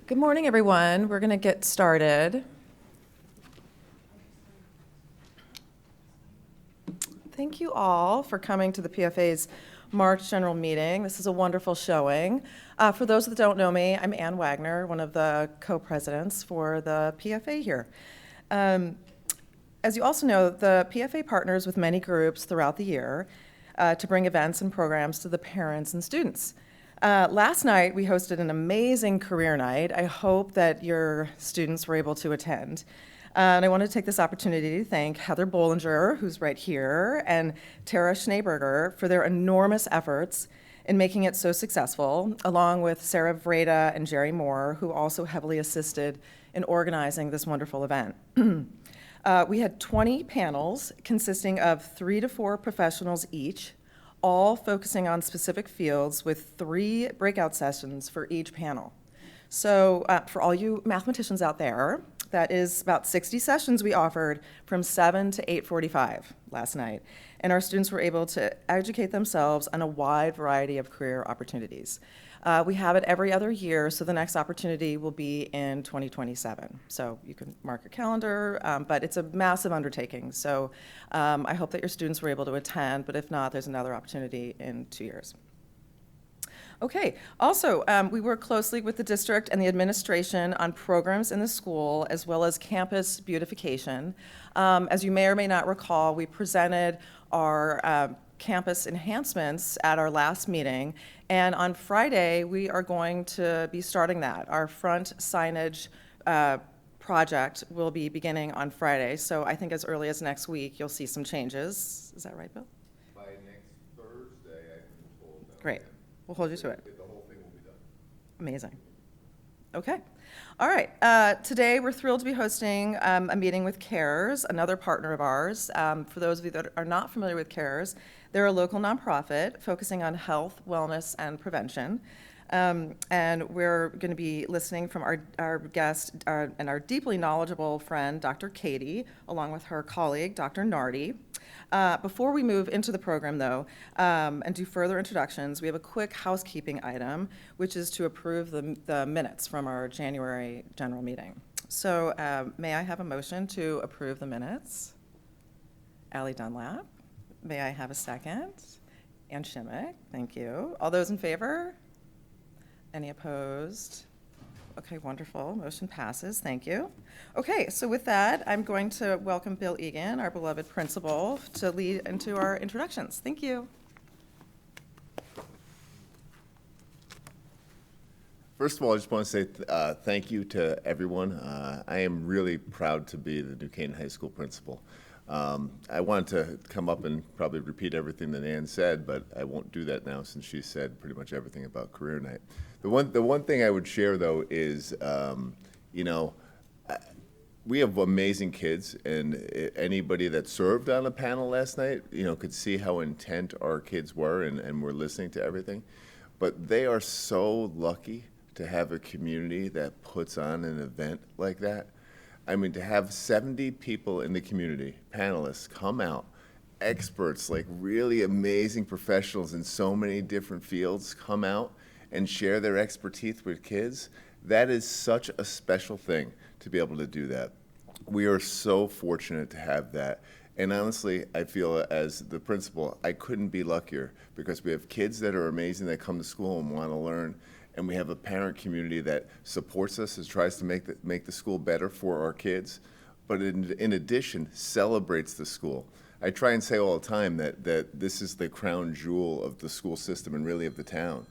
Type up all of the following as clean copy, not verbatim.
Good morning, everyone. We're going to get started. Thank you all for coming to the PFA's March General Meeting. This is a wonderful showing. For those that don't know me, I'm Ann Wagner, one of the co-presidents for the PFA here. As you also know, the PFA partners with many groups throughout the year to bring events and programs to the parents and students. Last night, we hosted an amazing career night. I hope that your students were able to attend. And I want to take this opportunity to thank Heather Bollinger, who's right here, and Tara Schneeberger for their enormous efforts in making it so successful, along with Sarah Vreda and Jerry Moore, who also heavily assisted in organizing this wonderful event. We had 20 panels consisting of 3 to 4 professionals each, all focusing on specific fields with 3 breakout sessions for each panel. So for all you mathematicians out there, that is about 60 sessions we offered from 7 to 8:45 last night. And our students were able to educate themselves on a wide variety of career opportunities. We have it every other year, so the next opportunity will be in 2027. So you can mark your calendar, but it's a massive undertaking. So I hope that your students were able to attend, but if not, there's another opportunity in 2 years. Okay, also, we work closely with the district and the administration on programs in the school as well as campus beautification. As you may or may not recall, we presented our campus enhancements at our last meeting, and on Friday, we are going to be starting that. Our front signage project will be beginning on Friday, so I think as early as next week, you'll see some changes. Is that right, Bill? By next Thursday, I've been told that. Great. We'll hold you to it. The whole thing will be done. Amazing. Okay. All right. Today, we're thrilled to be hosting a meeting with CARES, another partner of ours. For those of you that are not familiar with CARES, they're a local nonprofit focusing on health, wellness, and prevention. And we're going to be listening from our guest and our deeply knowledgeable friend, Dr. Katie, along with her colleague, Dr. Nardi. Before we move into the program, though, and do further introductions, we have a quick housekeeping item, which is to approve the minutes from our January general meeting. So may I have a motion to approve the minutes? Allie Dunlap. May I have a second? Ann Shimmick, thank you. All those in favor? Any opposed? Okay, wonderful. Motion passes. Thank you. Okay, so with that, I'm going to welcome Bill Egan, our beloved principal, to lead into our introductions. Thank you. First of all, I just want to say thank you to everyone. I am really proud to be the New Canaan High School principal. I wanted to come up and probably repeat everything that Ann said, but I won't do that now since she said pretty much everything about career night. The one thing I would share, though, is, we have amazing kids, and anybody that served on a panel last night, could see how intent our kids were and were listening to everything. But they are so lucky to have a community that puts on an event like that. I mean, to have 70 people in the community, panelists, come out, experts, like really amazing professionals in so many different fields come out and share their expertise with kids, that is such a special thing to be able to do that. We are so fortunate to have that. And honestly, I feel as the principal, I couldn't be luckier because we have kids that are amazing that come to school and want to learn. And we have a parent community that supports us and tries to make the school better for our kids, but in addition, celebrates the school. I try and say all the time that this is the crown jewel of the school system and really of the town.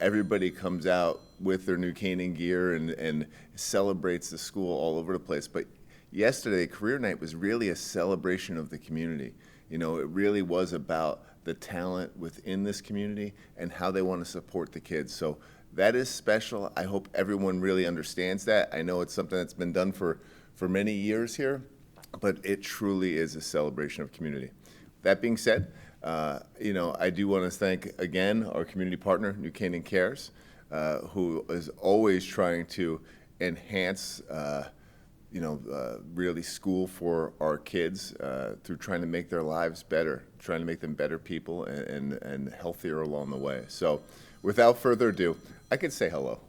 Everybody comes out with their New Canaan gear and celebrates the school all over the place. But yesterday, career night was really a celebration of the community. It really was about the talent within this community and how they want to support the kids. So that is special. I hope everyone really understands that. I know it's something that's been done for many years here, but it truly is a celebration of community. That being said, I do want to thank again our community partner, New Canaan Cares, who is always trying to enhance really school for our kids through trying to make their lives better, trying to make them better people and healthier along the way. So without further ado, I could say hello.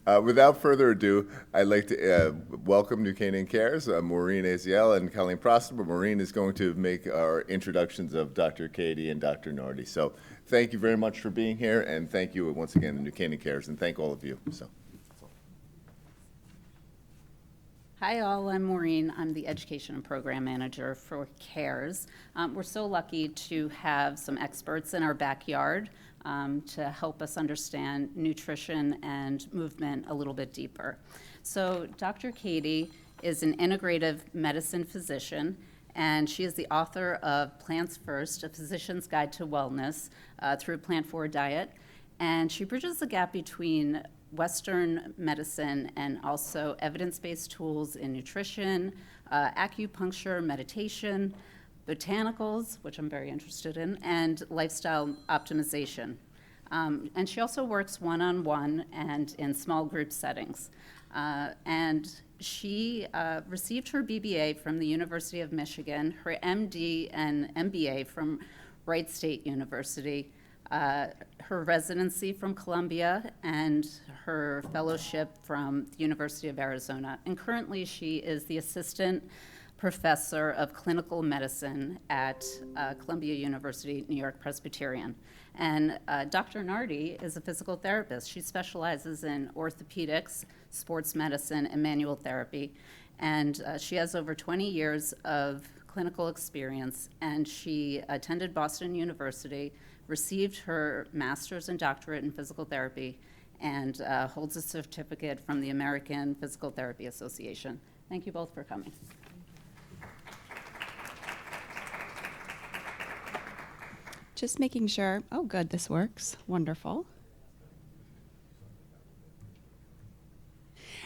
Without further ado, I'd like to welcome to Canaan Cares, Maureen Aziel and Colleen Prosper. But Maureen is going to make our introductions of Dr. Katie and Dr. Nardi. So thank you very much for being here, and thank you once again to New Canaan Cares, and thank all of you. So. Hi all, I'm Maureen. I'm the Education and Program Manager for CARES. We're so lucky to have some experts in our backyard to help us understand nutrition and movement a little bit deeper. So Dr. Katie is an integrative medicine physician, and she is the author of Plants First, A Physician's Guide to Wellness through a plant-forward diet. And she bridges the gap between Western medicine and also evidence-based tools in nutrition, acupuncture, meditation, botanicals, which I'm very interested in, and lifestyle optimization. And she also works one-on-one and in small group settings. And she received her BBA from the University of Michigan, her MD and MBA from Wright State University, her residency from Columbia, and her fellowship from the University of Arizona. And currently she is the assistant professor of clinical medicine at Columbia University, New York Presbyterian. And Dr. Nardi is a physical therapist. She specializes in orthopedics, sports medicine, and manual therapy. And she has over 20 years of clinical experience, and she attended Boston University, received her master's and doctorate in physical therapy, and holds a certificate from the American Physical Therapy Association. Thank you both for coming. Just making sure, oh good, this works, wonderful.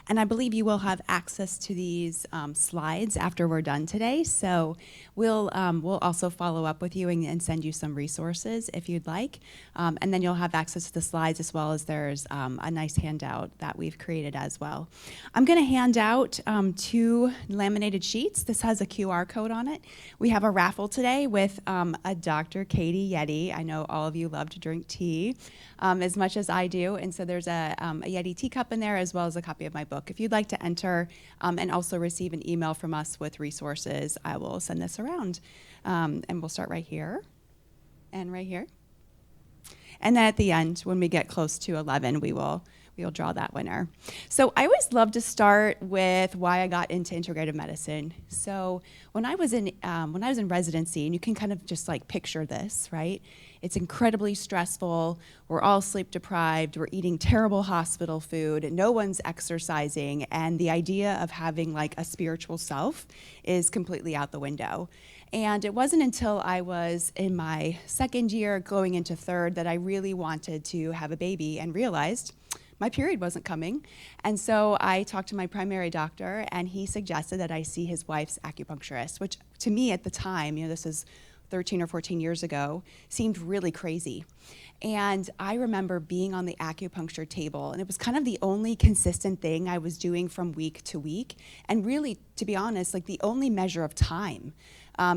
And I believe you will have access to these slides after we're done today. So we'll also follow up with you and send you some resources if you'd like. And then you'll have access to the slides, as well as there's a nice handout that we've created as well. I'm going to hand out 2 laminated sheets. This has a QR code on it. We have a raffle today with a Dr. Katie Yeti. I know all of you love to drink tea as much as I do. And so there's a Yeti teacup in there, as well as a copy of my book. If you'd like to enter and also receive an email from us with resources, I will send this around. And we'll start right here and right here. And then at the end, when we get close to 11, we'll draw that winner. So I always love to start with why I got into integrative medicine. So when I was in residency, and you can kind of just like picture this, right? It's incredibly stressful. We're all sleep deprived. We're eating terrible hospital food. No one's exercising. And the idea of having like a spiritual self is completely out the window. And it wasn't until I was in my second year, going into third, that I really wanted to have a baby and realized my period wasn't coming. And so I talked to my primary doctor, and he suggested that I see his wife's acupuncturist, which to me at the time, this is 13 or 14 years ago, seemed really crazy. And I remember being on the acupuncture table, and it was kind of the only consistent thing I was doing from week to week, and really, to be honest, like the only measure of time.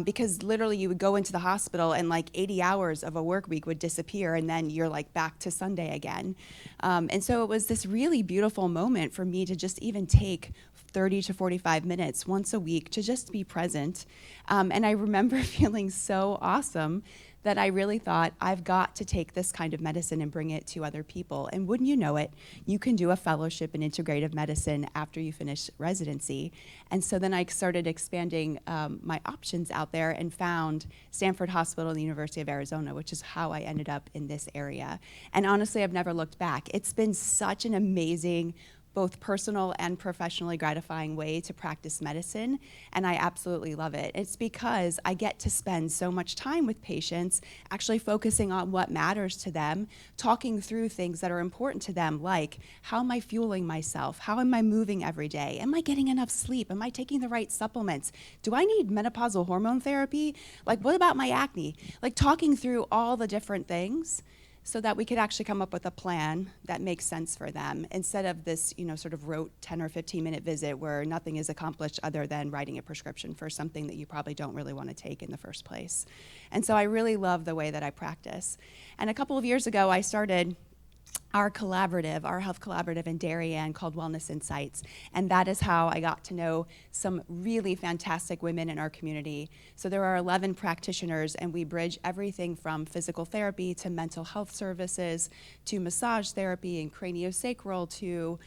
Because literally you would go into the hospital and like 80 hours of a work week would disappear, and then you're like back to Sunday again. And so it was this really beautiful moment for me to just even take 30 to 45 minutes once a week to just be present. And I remember feeling so awesome that I really thought, I've got to take this kind of medicine and bring it to other people. And wouldn't you know it, you can do a fellowship in integrative medicine after you finish residency. And so then I started expanding my options out there and found Stanford Hospital and the University of Arizona, which is how I ended up in this area. And honestly, I've never looked back. It's been such an amazing, both personal and professionally gratifying way to practice medicine, and I absolutely love it. It's because I get to spend so much time with patients, actually focusing on what matters to them, talking through things that are important to them, like how am I fueling myself? How am I moving every day? Am I getting enough sleep? Am I taking the right supplements? Do I need menopausal hormone therapy? Like, what about my acne? Like, talking through all the different things so that we could actually come up with a plan that makes sense for them instead of this, sort of rote 10 or 15-minute visit where nothing is accomplished other than writing a prescription for something that you probably don't really want to take in the first place. And so I really love the way that I practice. And a couple of years ago, I started our health collaborative in Darien called Wellness Insights. And that is how I got to know some really fantastic women in our community. So there are 11 practitioners, and we bridge everything from physical therapy to mental health services to massage therapy and craniosacral to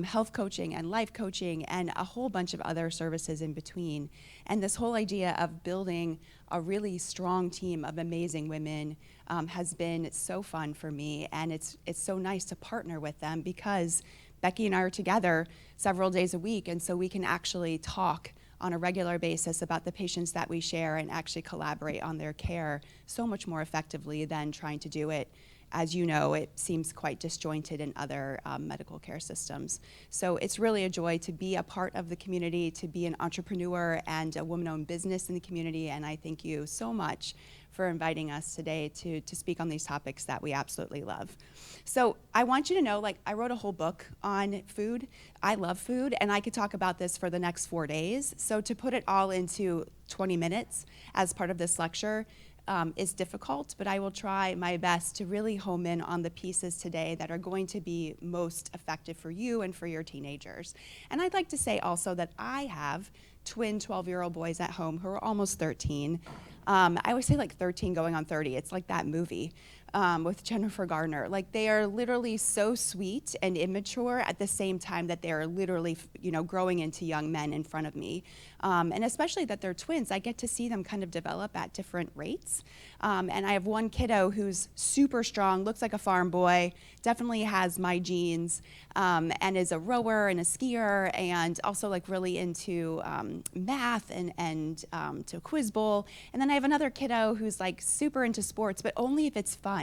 health coaching and life coaching and a whole bunch of other services in between. And this whole idea of building a really strong team of amazing women has been so fun for me, and it's so nice to partner with them because Becky and I are together several days a week, and so we can actually talk on a regular basis about the patients that we share and actually collaborate on their care so much more effectively than trying to do it. As you know, it seems quite disjointed in other medical care systems. So it's really a joy to be a part of the community, to be an entrepreneur and a woman-owned business in the community, and I thank you so much for inviting us today to speak on these topics that we absolutely love. So I want you to know, I wrote a whole book on food. I love food, and I could talk about this for the next 4 days. So to put it all into 20 minutes as part of this lecture is difficult, but I will try my best to really home in on the pieces today that are going to be most effective for you and for your teenagers. And I'd like to say also that I have twin 12-year-old boys at home who are almost 13. I always say 13 going on 30. It's like that movie with Jennifer Garner. They are literally so sweet and immature at the same time that they are literally, growing into young men in front of me. And especially that they're twins, I get to see them kind of develop at different rates. And I have one kiddo who's super strong, looks like a farm boy, definitely has my genes, and is a rower and a skier, and also really into math and to quiz bowl. And then I have another kiddo who's super into sports, but only if it's fun.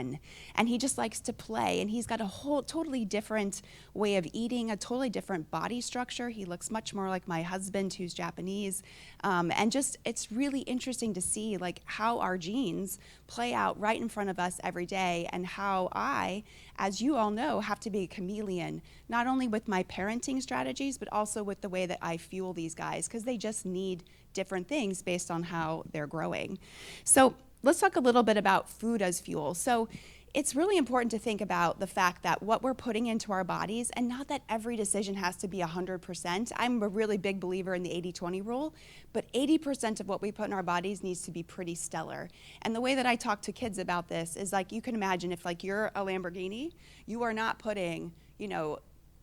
And he just likes to play, and he's got a whole totally different way of eating, a totally different body structure. He looks much more like my husband, who's Japanese. And just, it's really interesting to see how our genes play out right in front of us every day, and how I, as you all know, have to be a chameleon, not only with my parenting strategies, but also with the way that I fuel these guys, because they just need different things based on how they're growing. So let's talk a little bit about food as fuel. So it's really important to think about the fact that what we're putting into our bodies, and not that every decision has to be 100%. I'm a really big believer in the 80-20 rule, but 80% of what we put in our bodies needs to be pretty stellar. And the way that I talk to kids about this is you can imagine if you're a Lamborghini, you are not putting,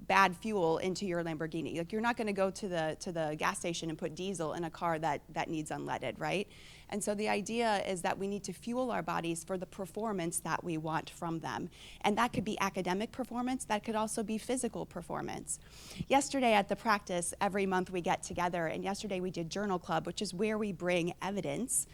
bad fuel into your Lamborghini. You're not going to go to the gas station and put diesel in a car that needs unleaded, right? And so the idea is that we need to fuel our bodies for the performance that we want from them. And that could be academic performance, that could also be physical performance. Yesterday at the practice, every month we get together, and yesterday we did Journal Club, which is where we bring evidence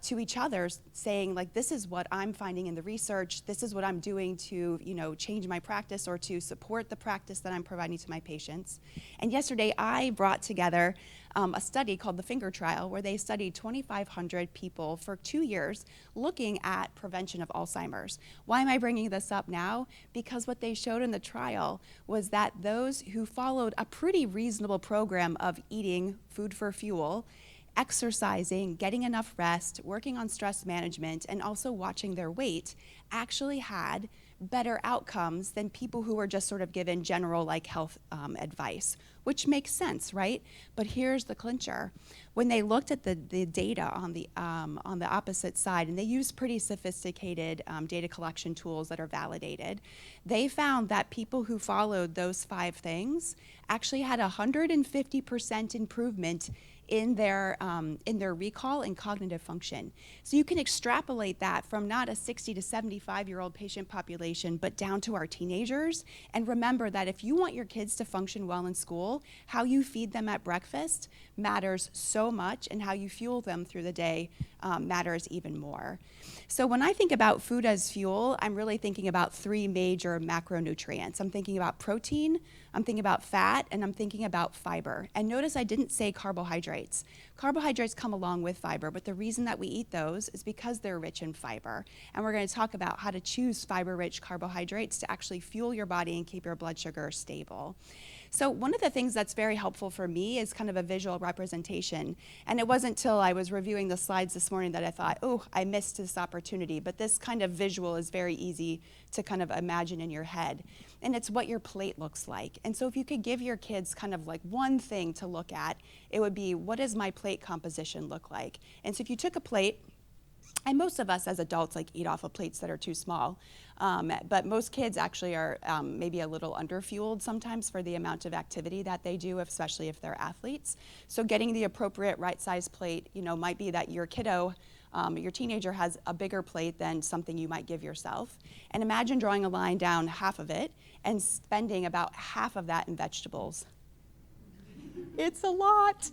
to each other, saying this is what I'm finding in the research, this is what I'm doing to change my practice or to support the practice that I'm providing to my patients. And yesterday I brought together a study called the Finger Trial, where they studied 2,500 people for 2 years looking at prevention of Alzheimer's. Why am I bringing this up now? Because what they showed in the trial was that those who followed a pretty reasonable program of eating food for fuel, exercising, getting enough rest, working on stress management, and also watching their weight, actually had better outcomes than people who were just sort of given general health advice, which makes sense, right? But here's the clincher. When they looked at the data on the opposite side, and they used pretty sophisticated data collection tools that are validated, they found that people who followed those 5 things actually had 150% improvement in their recall and cognitive function. So you can extrapolate that from not a 60 to 75-year-old patient population, but down to our teenagers. And remember that if you want your kids to function well in school, how you feed them at breakfast matters so much, and how you fuel them through the day matters even more. So when I think about food as fuel, I'm really thinking about three major macronutrients. I'm thinking about protein, I'm thinking about fat, and I'm thinking about fiber. And notice I didn't say carbohydrates. Carbohydrates come along with fiber, but the reason that we eat those is because they're rich in fiber. And we're going to talk about how to choose fiber-rich carbohydrates to actually fuel your body and keep your blood sugar stable. So one of the things that's very helpful for me is kind of a visual representation. And it wasn't until I was reviewing the slides this morning that I thought, oh, I missed this opportunity. But this kind of visual is very easy to kind of imagine in your head. And it's what your plate looks like. And so if you could give your kids kind of like one thing to look at, it would be, what does my plate composition look like? And so if you took a plate, and most of us as adults like eat off of plates that are too small, but most kids actually are maybe a little underfueled sometimes for the amount of activity that they do, especially if they're athletes. So getting the appropriate right size plate, might be that your kiddo, your teenager has a bigger plate than something you might give yourself. And imagine drawing a line down half of it and spending about half of that in vegetables. It's a lot.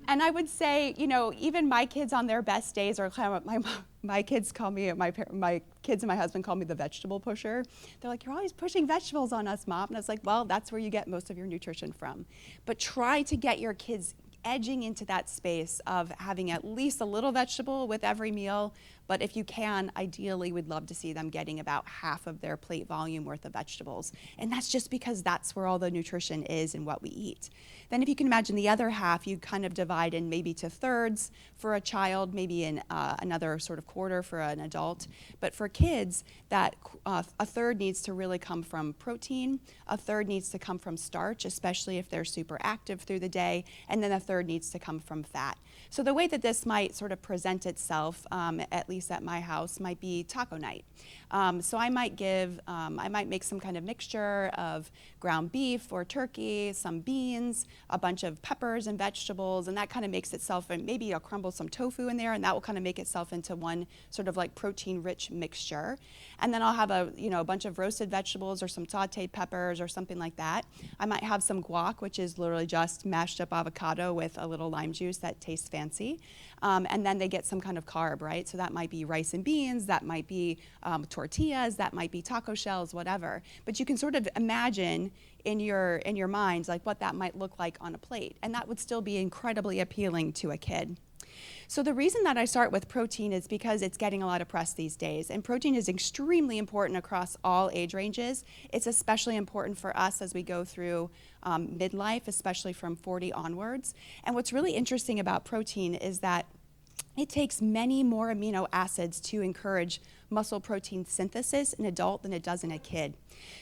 And I would say, even my kids on their best days are kind of, my kids call me, my kids and my husband call me the vegetable pusher. They're like, you're always pushing vegetables on us, Mom. And I was like, well, that's where you get most of your nutrition from. But try to get your kids edging into that space of having at least a little vegetable with every meal. But if you can, ideally, we'd love to see them getting about half of their plate volume worth of vegetables. And that's just because that's where all the nutrition is in what we eat. Then if you can imagine the other half, you kind of divide in maybe to thirds for a child, maybe in another sort of quarter for an adult. But for kids, that a third needs to really come from protein, a third needs to come from starch, especially if they're super active through the day, and then a third needs to come from fat. So the way that this might sort of present itself, at least at my house, might be taco night. So I might make some kind of mixture of ground beef or turkey, some beans, a bunch of peppers and vegetables, and that kind of makes itself, and maybe I'll crumble some tofu in there, and that will kind of make itself into one sort of like protein-rich mixture. And then I'll have a bunch of roasted vegetables or some sauteed peppers or something like that. I might have some guac, which is literally just mashed up avocado with a little lime juice that tastes fancy. And then they get some kind of carb, right? So that might be rice and beans, that might be tortillas, that might be taco shells, whatever. But you can sort of imagine in your minds like what that might look like on a plate, and that would still be incredibly appealing to a kid. So the reason that I start with protein is because it's getting a lot of press these days, and protein is extremely important across all age ranges. It's especially important for us as we go through midlife, especially from 40 onwards. And what's really interesting about protein is that it takes many more amino acids to encourage muscle protein synthesis in an adult than it does in a kid.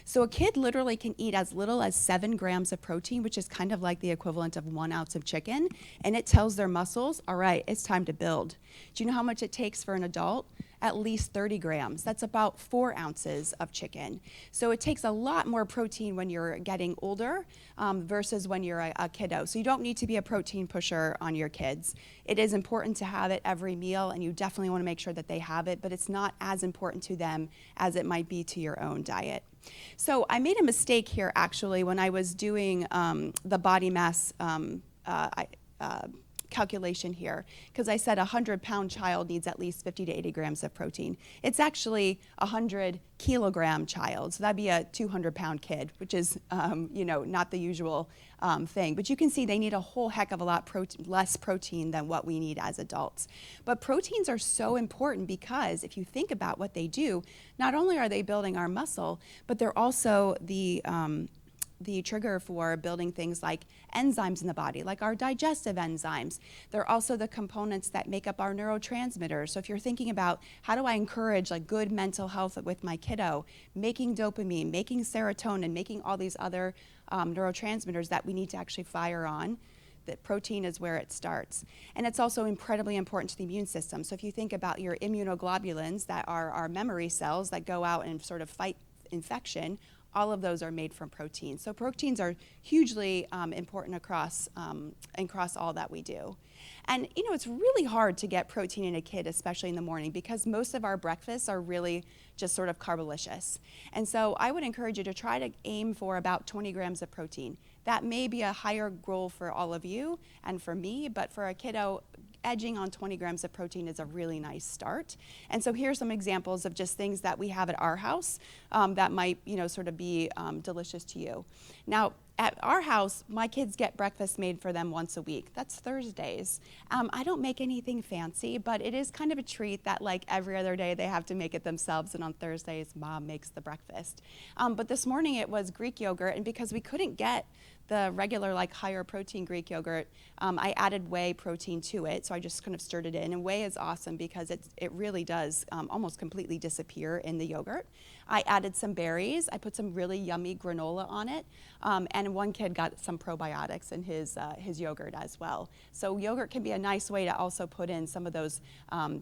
So a kid literally can eat as little as 7 grams of protein, which is kind of like the equivalent of 1 ounce of chicken, and it tells their muscles, all right, it's time to build. Do you know how much it takes for an adult? At least 30 grams. That's about 4 ounces of chicken. So it takes a lot more protein when you're getting older versus when you're a kiddo. So you don't need to be a protein pusher on your kids. It is important to have it every meal, and you definitely want to make sure that they have it, but it's not as important to them as it might be to your own diet. So I made a mistake here actually when I was doing the body mass calculation here, because I said a 100-pound child needs at least 50 to 80 grams of protein. It's actually a 100-kilogram child, so that'd be a 200-pound kid, which is not the usual thing. But you can see they need a whole heck of a lot less protein than what we need as adults. But proteins are so important because if you think about what they do, not only are they building our muscle, but they're also the trigger for building things like enzymes in the body, like our digestive enzymes. They're also the components that make up our neurotransmitters. So if you're thinking about how do I encourage like good mental health with my kiddo, making dopamine, making serotonin, making all these other neurotransmitters that we need to actually fire on, that protein is where it starts. And it's also incredibly important to the immune system. So if you think about your immunoglobulins that are our memory cells that go out and sort of fight infection, all of those are made from protein. So proteins are hugely important across all that we do. And it's really hard to get protein in a kid, especially in the morning, because most of our breakfasts are really just sort of carbolicious. And so I would encourage you to try to aim for about 20 grams of protein. That may be a higher goal for all of you and for me, but for a kiddo, edging on 20 grams of protein is a really nice start. And so here's some examples of just things that we have at our house that might, sort of be delicious to you. Now, at our house, my kids get breakfast made for them once a week. That's Thursdays. I don't make anything fancy, but it is kind of a treat that like every other day they have to make it themselves, and on Thursdays, Mom makes the breakfast. But this morning it was Greek yogurt, and because we couldn't get the regular like higher protein Greek yogurt, I added whey protein to it, so I just kind of stirred it in. And whey is awesome because it really does almost completely disappear in the yogurt. I added some berries. I put some really yummy granola on it, and one kid got some probiotics in his yogurt as well. So yogurt can be a nice way to also put in some of those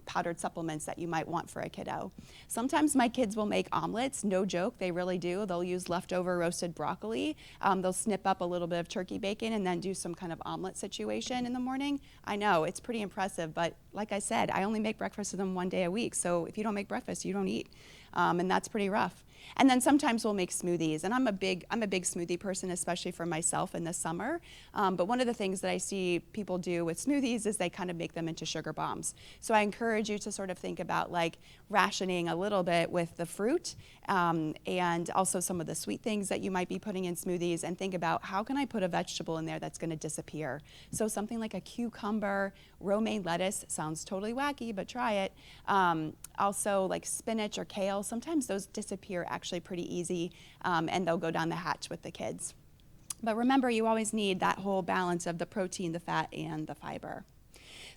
powdered supplements that you might want for a kiddo. Sometimes my kids will make omelets. No joke, they really do. They'll use leftover roasted broccoli. They'll snip up a little bit of turkey bacon and then do some kind of omelet situation in the morning. I know, it's pretty impressive, but like I said, I only make breakfast for them one day a week. So if you don't make breakfast, you don't eat. And that's pretty rough. And then sometimes we'll make smoothies, and I'm a big smoothie person, especially for myself in the summer. But one of the things that I see people do with smoothies is they kind of make them into sugar bombs. So I encourage you to sort of think about like rationing a little bit with the fruit and also some of the sweet things that you might be putting in smoothies, and think about how can I put a vegetable in there that's going to disappear. So something like a cucumber, romaine lettuce, sounds totally wacky, but try it. Also like spinach or kale, sometimes those disappear actually pretty easy, and they'll go down the hatch with the kids. But remember, you always need that whole balance of the protein, the fat, and the fiber.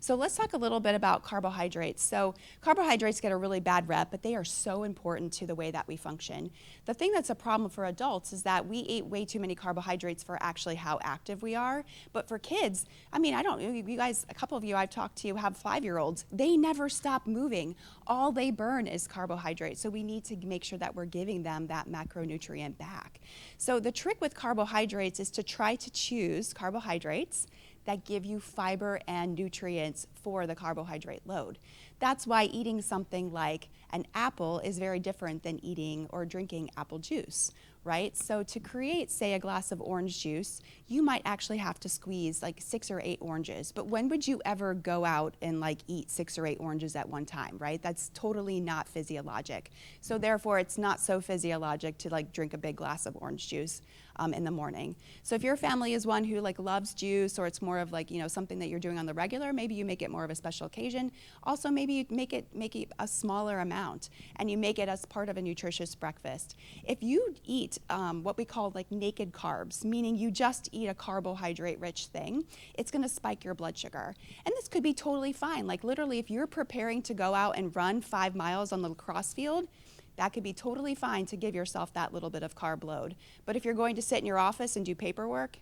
So let's talk a little bit about carbohydrates. So carbohydrates get a really bad rep, but they are so important to the way that we function. The thing that's a problem for adults is that we eat way too many carbohydrates for actually how active we are. But for kids, I mean, you guys, a couple of you I've talked to have 5-year-olds. They never stop moving. All they burn is carbohydrates. So we need to make sure that we're giving them that macronutrient back. So the trick with carbohydrates is to try to choose carbohydrates that give you fiber and nutrients for the carbohydrate load. That's why eating something like an apple is very different than eating or drinking apple juice, right? So to create, say, a glass of orange juice, you might actually have to squeeze like 6 or 8 oranges. But when would you ever go out and like eat 6 or 8 oranges at one time, right? That's totally not physiologic. So therefore, it's not so physiologic to like drink a big glass of orange juice in the morning. So if your family is one who like loves juice, or it's more of like, something that you're doing on the regular, maybe you make it more of a special occasion. Also, maybe you make it a smaller amount, and you make it as part of a nutritious breakfast. If you eat what we call like naked carbs, meaning you just eat a carbohydrate-rich thing, it's gonna spike your blood sugar. And this could be totally fine. Like literally, if you're preparing to go out and run 5 miles on the lacrosse field, that could be totally fine to give yourself that little bit of carb load. But if you're going to sit in your office and do paperwork,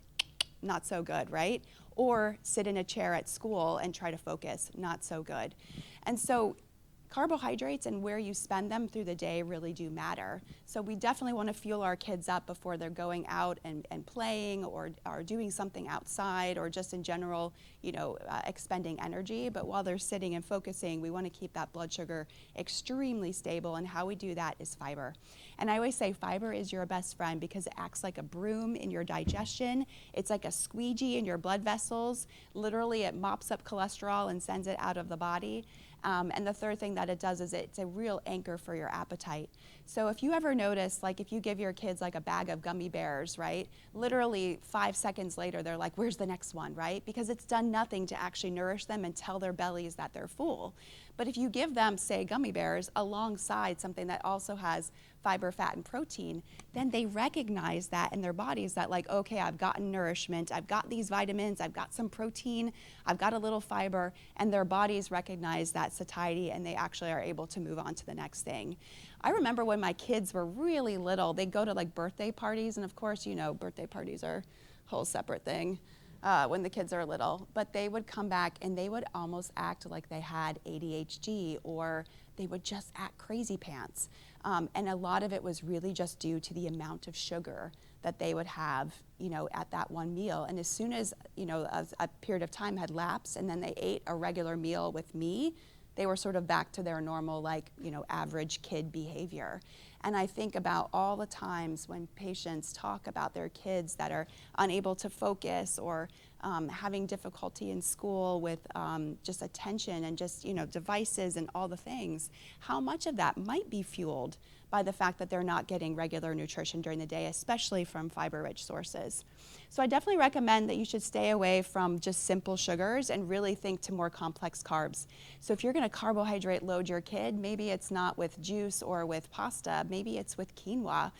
not so good, right? Or sit in a chair at school and try to focus, not so good. And so carbohydrates and where you spend them through the day really do matter. So we definitely want to fuel our kids up before they're going out and playing or doing something outside, or just in general, expending energy. But while they're sitting and focusing, we want to keep that blood sugar extremely stable. And how we do that is fiber. And I always say fiber is your best friend because it acts like a broom in your digestion. It's like a squeegee in your blood vessels. Literally, it mops up cholesterol and sends it out of the body. And the third thing that it does is it's a real anchor for your appetite. So if you ever notice, like if you give your kids like a bag of gummy bears, right? Literally 5 seconds later, they're like, where's the next one, right? Because it's done nothing to actually nourish them and tell their bellies that they're full. But if you give them, say, gummy bears alongside something that also has fiber, fat, and protein, then they recognize that in their bodies that like, okay, I've gotten nourishment, I've got these vitamins, I've got some protein, I've got a little fiber, and their bodies recognize that satiety, and they actually are able to move on to the next thing. I remember when my kids were really little, they'd go to like birthday parties, and of course, birthday parties are a whole separate thing when the kids are little, but they would come back and they would almost act like they had ADHD, or they would just act crazy pants. And a lot of it was really just due to the amount of sugar that they would have, at that one meal. And as soon as, a period of time had lapsed and then they ate a regular meal with me, they were sort of back to their normal, average kid behavior. And I think about all the times when patients talk about their kids that are unable to focus or having difficulty in school with just attention and just, devices and all the things, how much of that might be fueled by the fact that they're not getting regular nutrition during the day, especially from fiber-rich sources. So I definitely recommend that you should stay away from just simple sugars and really think to more complex carbs. So if you're going to carbohydrate load your kid, maybe it's not with juice or with pasta, maybe it's with quinoa.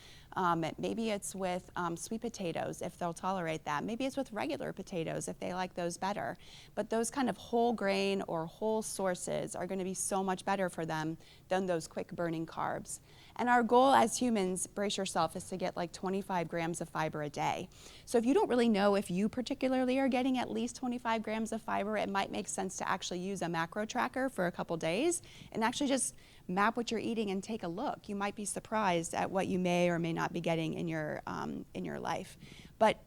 Maybe it's with sweet potatoes if they'll tolerate that. Maybe it's with regular potatoes if they like those better. But those kind of whole grain or whole sources are going to be so much better for them than those quick burning carbs. And our goal as humans, brace yourself, is to get like 25 grams of fiber a day. So if you don't really know if you particularly are getting at least 25 grams of fiber, it might make sense to actually use a macro tracker for a couple days and actually just map what you're eating and take a look. You might be surprised at what you may or may not be getting in your life. But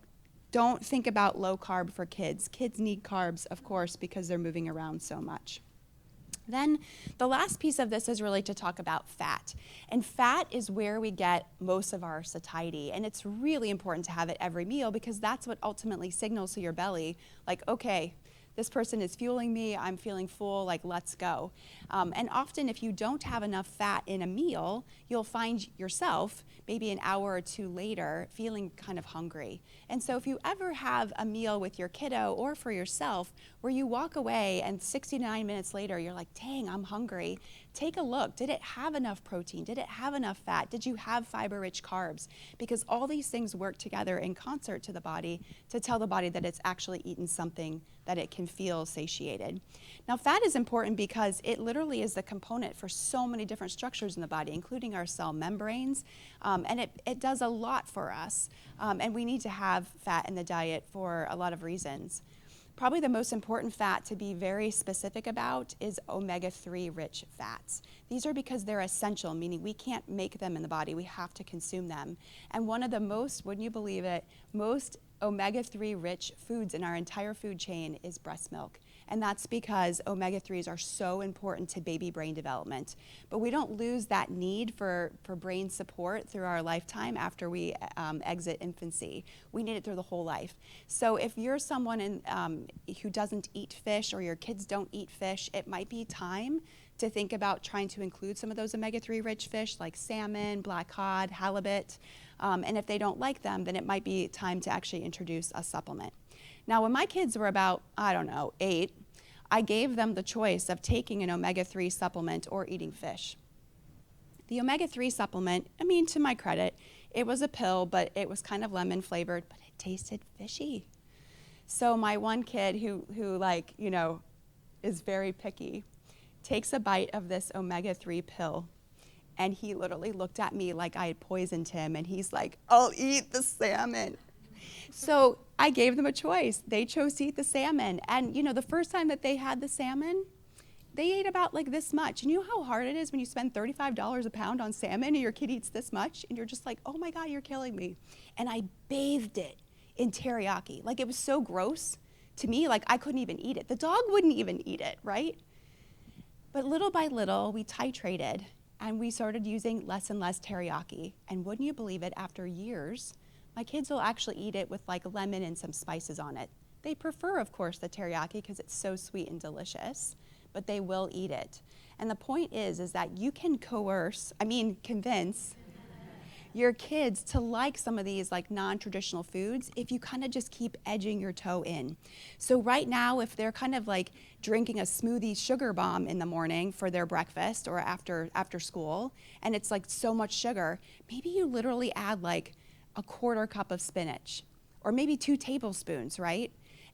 don't think about low carb for kids. Kids need carbs, of course, because they're moving around so much. Then the last piece of this is really to talk about fat. And fat is where we get most of our satiety. And it's really important to have it every meal because that's what ultimately signals to your belly, like, okay, this person is fueling me, I'm feeling full, like, let's go. And often if you don't have enough fat in a meal, you'll find yourself maybe an hour or two later feeling kind of hungry. And so if you ever have a meal with your kiddo or for yourself where you walk away and 69 minutes later you're like, dang, I'm hungry, take a look. Did it have enough protein? Did it have enough fat? Did you have fiber-rich carbs? Because all these things work together in concert to the body to tell the body that it's actually eaten something that it can feel satiated. Now, fat is important because it literally is the component for so many different structures in the body, including our cell membranes, and it does a lot for us. And we need to have fat in the diet for a lot of reasons. Probably the most important fat to be very specific about is omega-3 rich fats. These are because they're essential, meaning we can't make them in the body, we have to consume them. And one of the most, wouldn't you believe it, most omega-3 rich foods in our entire food chain is breast milk. And that's because omega-3s are so important to baby brain development. But we don't lose that need for brain support through our lifetime after we exit infancy. We need it through the whole life. So if you're someone who doesn't eat fish or your kids don't eat fish, it might be time to think about trying to include some of those omega-3 rich fish like salmon, black cod, halibut. And if they don't like them, then it might be time to actually introduce a supplement. Now, when my kids were about, 8, I gave them the choice of taking an omega-3 supplement or eating fish. The omega-3 supplement, to my credit, it was a pill, but it was kind of lemon flavored, but it tasted fishy. So my one kid who is very picky, takes a bite of this omega-3 pill, and he literally looked at me like I had poisoned him, and he's like, I'll eat the salmon. So I gave them a choice. They chose to eat the salmon. And, the first time that they had the salmon, they ate about like this much. And you know how hard it is when you spend $35 a pound on salmon and your kid eats this much? And you're just like, oh my God, you're killing me. And I bathed it in teriyaki. Like, it was so gross to me, like I couldn't even eat it. The dog wouldn't even eat it, right? But little by little, we titrated and we started using less and less teriyaki. And wouldn't you believe it, after years, my kids will actually eat it with like lemon and some spices on it. They prefer, of course, the teriyaki because it's so sweet and delicious, but they will eat it. And the point is that you can convince your kids to like some of these like non-traditional foods if you kind of just keep edging your toe in. So right now, if they're kind of like drinking a smoothie sugar bomb in the morning for their breakfast or after school, and it's like so much sugar, maybe you literally add like a quarter cup of spinach, or maybe 2 tablespoons, right?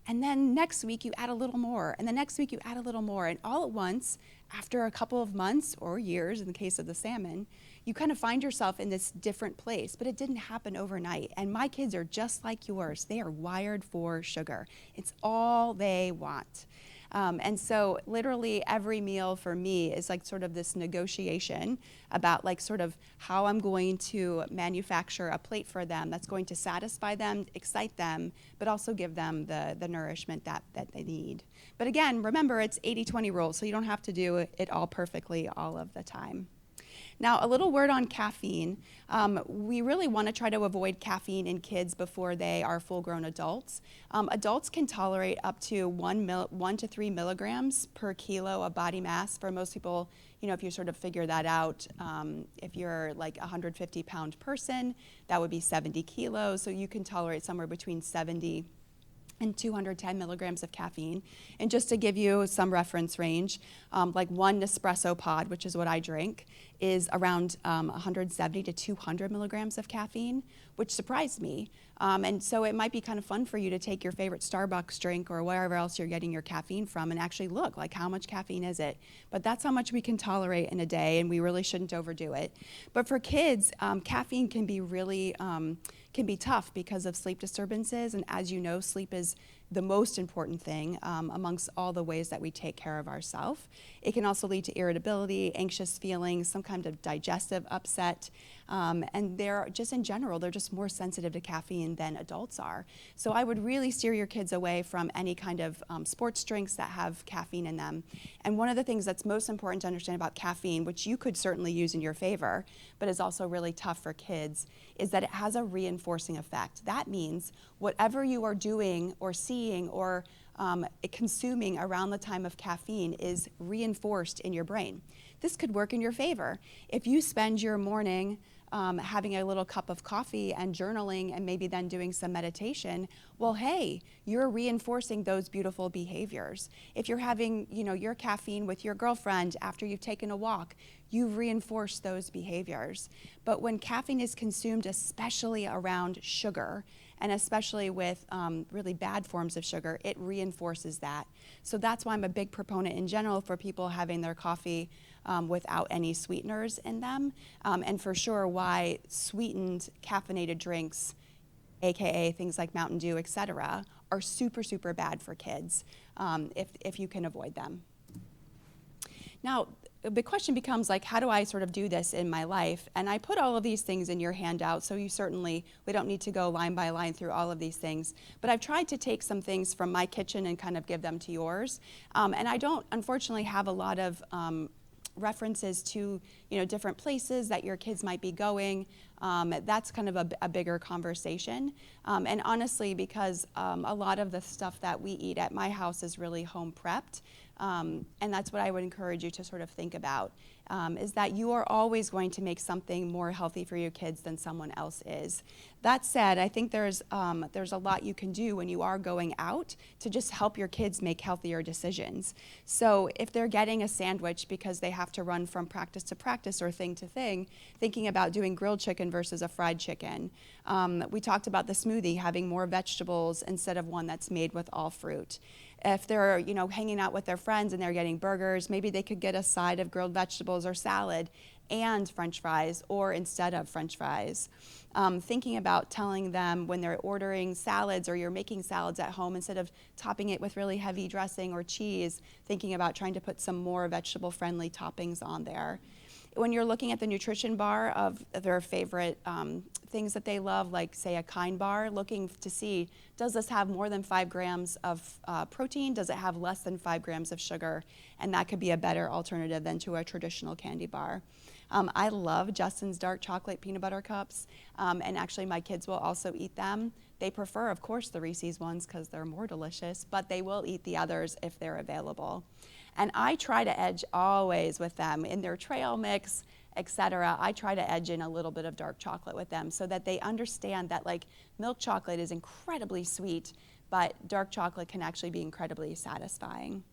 And then next week you add a little more, and the next week you add a little more, and all at once, after a couple of months or years, in the case of the salmon, you kind of find yourself in this different place, but it didn't happen overnight. And my kids are just like yours. They are wired for sugar. It's all they want. And so literally every meal for me is like sort of this negotiation about like sort of how I'm going to manufacture a plate for them that's going to satisfy them, excite them, but also give them the nourishment that they need. But again, remember, it's 80-20 rule, so you don't have to do it all perfectly all of the time. Now, a little word on caffeine. We really want to try to avoid caffeine in kids before they are full-grown adults. Adults can tolerate up to 1 to 3 milligrams per kilo of body mass. For most people, if you sort of figure that out, if you're like a 150-pound person, that would be 70 kilos. So you can tolerate somewhere between 70 and 210 milligrams of caffeine. And just to give you some reference range, like one Nespresso pod, which is what I drink, is around 170 to 200 milligrams of caffeine, which surprised me. And so it might be kind of fun for you to take your favorite Starbucks drink or wherever else you're getting your caffeine from and actually look, like how much caffeine is it? But that's how much we can tolerate in a day, and we really shouldn't overdo it. But for kids, caffeine can be really can be tough because of sleep disturbances, and as you know, sleep is the most important thing amongst all the ways that we take care of ourselves. It can also lead to irritability, anxious feelings, some kind of digestive upset, and they're just in general, they're just more sensitive to caffeine than adults are. So I would really steer your kids away from any kind of sports drinks that have caffeine in them. And one of the things that's most important to understand about caffeine, which you could certainly use in your favor, but is also really tough for kids, is that it has a reinforcing effect. That means whatever you are doing or seeing or consuming around the time of caffeine is reinforced in your brain. This could work in your favor. If you spend your morning having a little cup of coffee and journaling and maybe then doing some meditation, well, hey, you're reinforcing those beautiful behaviors. If you're having, your caffeine with your girlfriend after you've taken a walk, you've reinforced those behaviors. But when caffeine is consumed, especially around sugar, and especially with really bad forms of sugar, it reinforces that. So that's why I'm a big proponent in general for people having their coffee without any sweeteners in them, and for sure why sweetened caffeinated drinks, AKA things like Mountain Dew, etc., are super, super bad for kids if you can avoid them. Now, the question becomes like, how do I sort of do this in my life? And I put all of these things in your handout, so we don't need to go line by line through all of these things. But I've tried to take some things from my kitchen and kind of give them to yours. And I don't, unfortunately, have a lot of references to different places that your kids might be going. That's kind of a bigger conversation. And honestly, because a lot of the stuff that we eat at my house is really home prepped. And that's what I would encourage you to sort of think about, is that you are always going to make something more healthy for your kids than someone else is. That said, I think there's a lot you can do when you are going out to just help your kids make healthier decisions. So if they're getting a sandwich because they have to run from practice to practice or thing to thing, thinking about doing grilled chicken versus a fried chicken. We talked about the smoothie, having more vegetables instead of one that's made with all fruit. If they're, hanging out with their friends and they're getting burgers, maybe they could get a side of grilled vegetables or salad and French fries, or instead of French fries. Thinking about telling them when they're ordering salads or you're making salads at home, instead of topping it with really heavy dressing or cheese, thinking about trying to put some more vegetable-friendly toppings on there. When you're looking at the nutrition bar of their favorite things that they love, like say a Kind bar, looking to see, does this have more than 5 grams of protein? Does it have less than 5 grams of sugar? And that could be a better alternative than to a traditional candy bar. I love Justin's dark chocolate peanut butter cups, and actually my kids will also eat them. They prefer, of course, the Reese's ones because they're more delicious, but they will eat the others if they're available. And I try to edge always with them in their trail mix, etc. I try to edge in a little bit of dark chocolate with them so that they understand that like milk chocolate is incredibly sweet, but dark chocolate can actually be incredibly satisfying.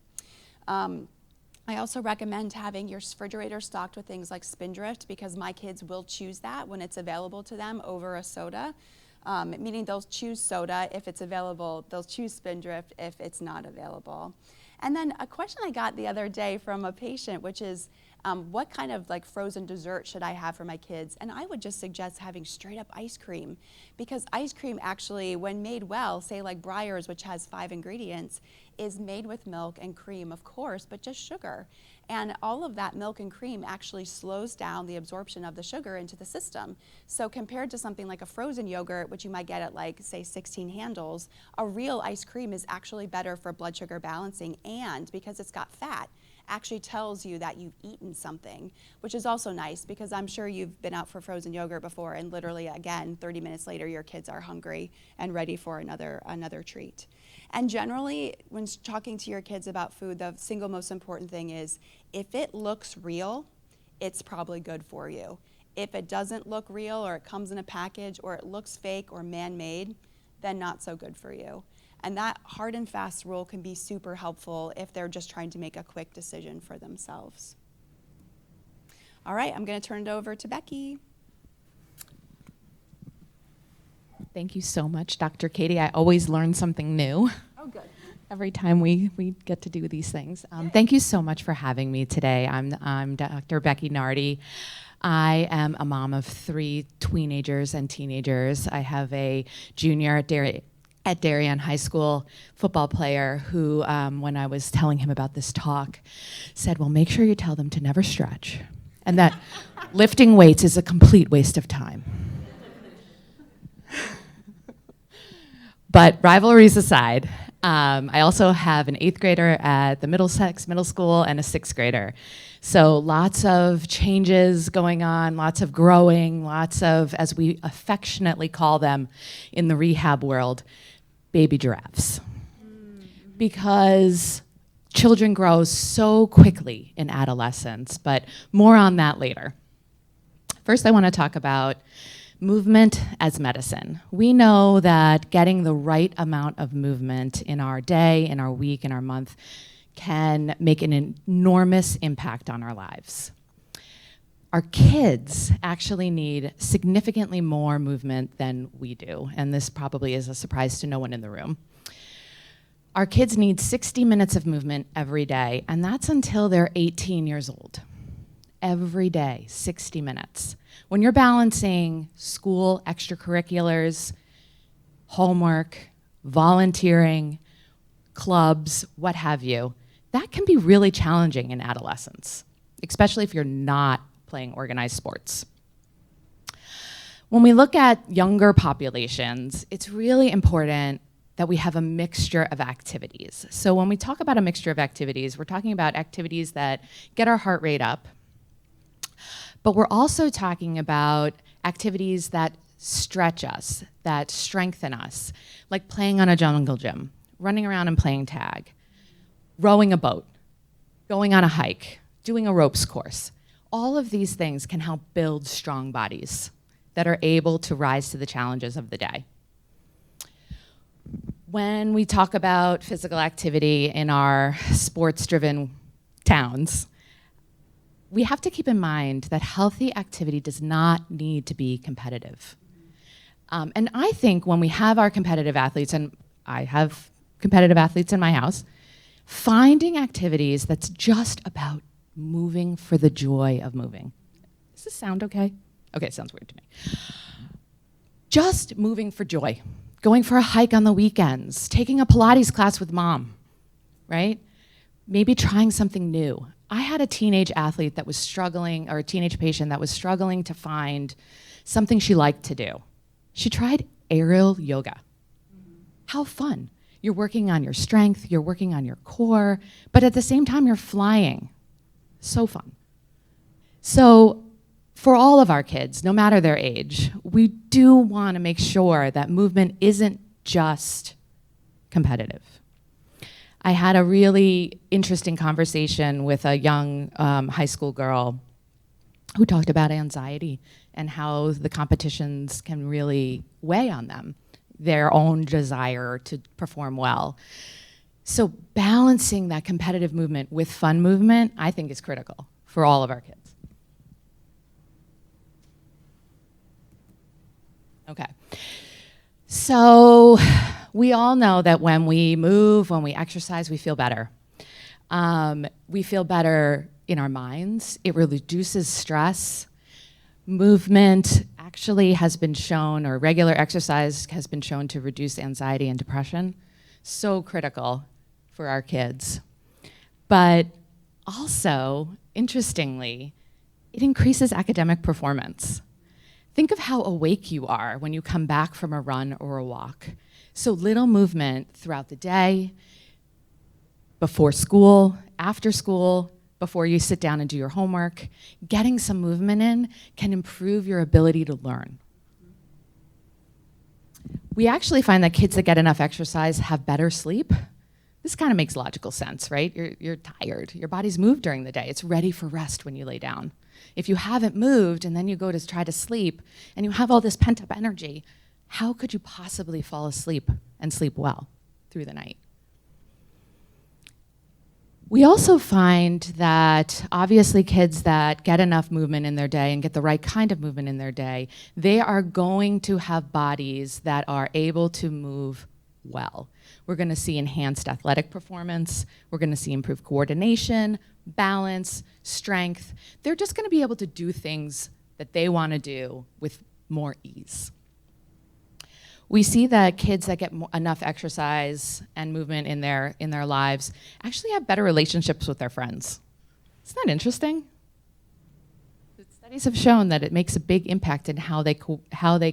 I also recommend having your refrigerator stocked with things like Spindrift, because my kids will choose that when it's available to them over a soda. Meaning they'll choose soda if it's available, they'll choose Spindrift if it's not available. And then a question I got the other day from a patient, which is, what kind of like frozen dessert should I have for my kids? And I would just suggest having straight up ice cream, because ice cream actually, when made well, say like Breyers, which has 5 ingredients, is made with milk and cream, of course, but just sugar. And all of that milk and cream actually slows down the absorption of the sugar into the system. So compared to something like a frozen yogurt, which you might get at like, say, 16 handles, a real ice cream is actually better for blood sugar balancing, and because it's got fat, actually tells you that you've eaten something, which is also nice because I'm sure you've been out for frozen yogurt before and literally, again, 30 minutes later, your kids are hungry and ready for another treat. And generally, when talking to your kids about food, the single most important thing is if it looks real, it's probably good for you. If it doesn't look real or it comes in a package or it looks fake or man-made, then not so good for you. And that hard and fast rule can be super helpful if they're just trying to make a quick decision for themselves. All right, I'm going to turn it over to Becky. Thank you so much, Dr. Katie. I always learn something new. Oh, good. Every time we get to do these things. Thank you so much for having me today. I'm Dr. Becky Nardi. I am a mom of 3 teenagers and teenagers. I have a junior at Darien High School football player who, when I was telling him about this talk, said, well, make sure you tell them to never stretch and that lifting weights is a complete waste of time. But rivalries aside, I also have an 8th grader at the Middlesex Middle School and a 6th grader. So lots of changes going on, lots of growing, lots of, as we affectionately call them in the rehab world, baby giraffes. Because children grow so quickly in adolescence, but more on that later. First, I want to talk about movement as medicine. We know that getting the right amount of movement in our day, in our week, in our month can make an enormous impact on our lives. Our kids actually need significantly more movement than we do, and this probably is a surprise to no one in the room. Our kids need 60 minutes of movement every day, and that's until they're 18 years old. Every day, 60 minutes. When you're balancing school, extracurriculars, homework, volunteering, clubs, what have you, that can be really challenging in adolescence, especially if you're not playing organized sports. When we look at younger populations, it's really important that we have a mixture of activities. So when we talk about a mixture of activities, we're talking about activities that get our heart rate up, but we're also talking about activities that stretch us, that strengthen us, like playing on a jungle gym, running around and playing tag, rowing a boat, going on a hike, doing a ropes course. All of these things can help build strong bodies that are able to rise to the challenges of the day. When we talk about physical activity in our sports-driven towns, we have to keep in mind that healthy activity does not need to be competitive. And I think when we have our competitive athletes, and I have competitive athletes in my house, finding activities that's just about moving for the joy of moving. Does this sound okay? Okay, it sounds weird to me. Just moving for joy. Going for a hike on the weekends, taking a Pilates class with mom, right? Maybe trying something new. I had a teenage athlete that was struggling, or a teenage patient that was struggling to find something she liked to do. She tried aerial yoga. How fun. You're working on your strength, you're working on your core, but at the same time you're flying. So fun. So for all of our kids, no matter their age, we do want to make sure that movement isn't just competitive. I had a really interesting conversation with a young high school girl who talked about anxiety and how the competitions can really weigh on them, their own desire to perform well. So balancing that competitive movement with fun movement, I think, is critical for all of our kids. Okay. So we all know that when we move, when we exercise, we feel better. We feel better in our minds. It reduces stress. Movement actually has been shown, or regular exercise has been shown to reduce anxiety and depression. So critical for our kids. But also, interestingly, it increases academic performance. Think of how awake you are when you come back from a run or a walk. So little movement throughout the day, before school, after school, before you sit down and do your homework. Getting some movement in can improve your ability to learn. We actually find that kids that get enough exercise have better sleep. This kind of makes logical sense, right? You're tired. Your body's moved during the day. It's ready for rest when you lay down. If you haven't moved and then you go to try to sleep and you have all this pent-up energy, how could you possibly fall asleep and sleep well through the night? We also find that obviously kids that get enough movement in their day and get the right kind of movement in their day, they are going to have bodies that are able to move well. We're going to see enhanced athletic performance. We're going to see improved coordination, balance, strength. They're just going to be able to do things that they want to do with more ease. We see that kids that get enough exercise and movement in their lives actually have better relationships with their friends. Isn't that interesting? The studies have shown that it makes a big impact in how they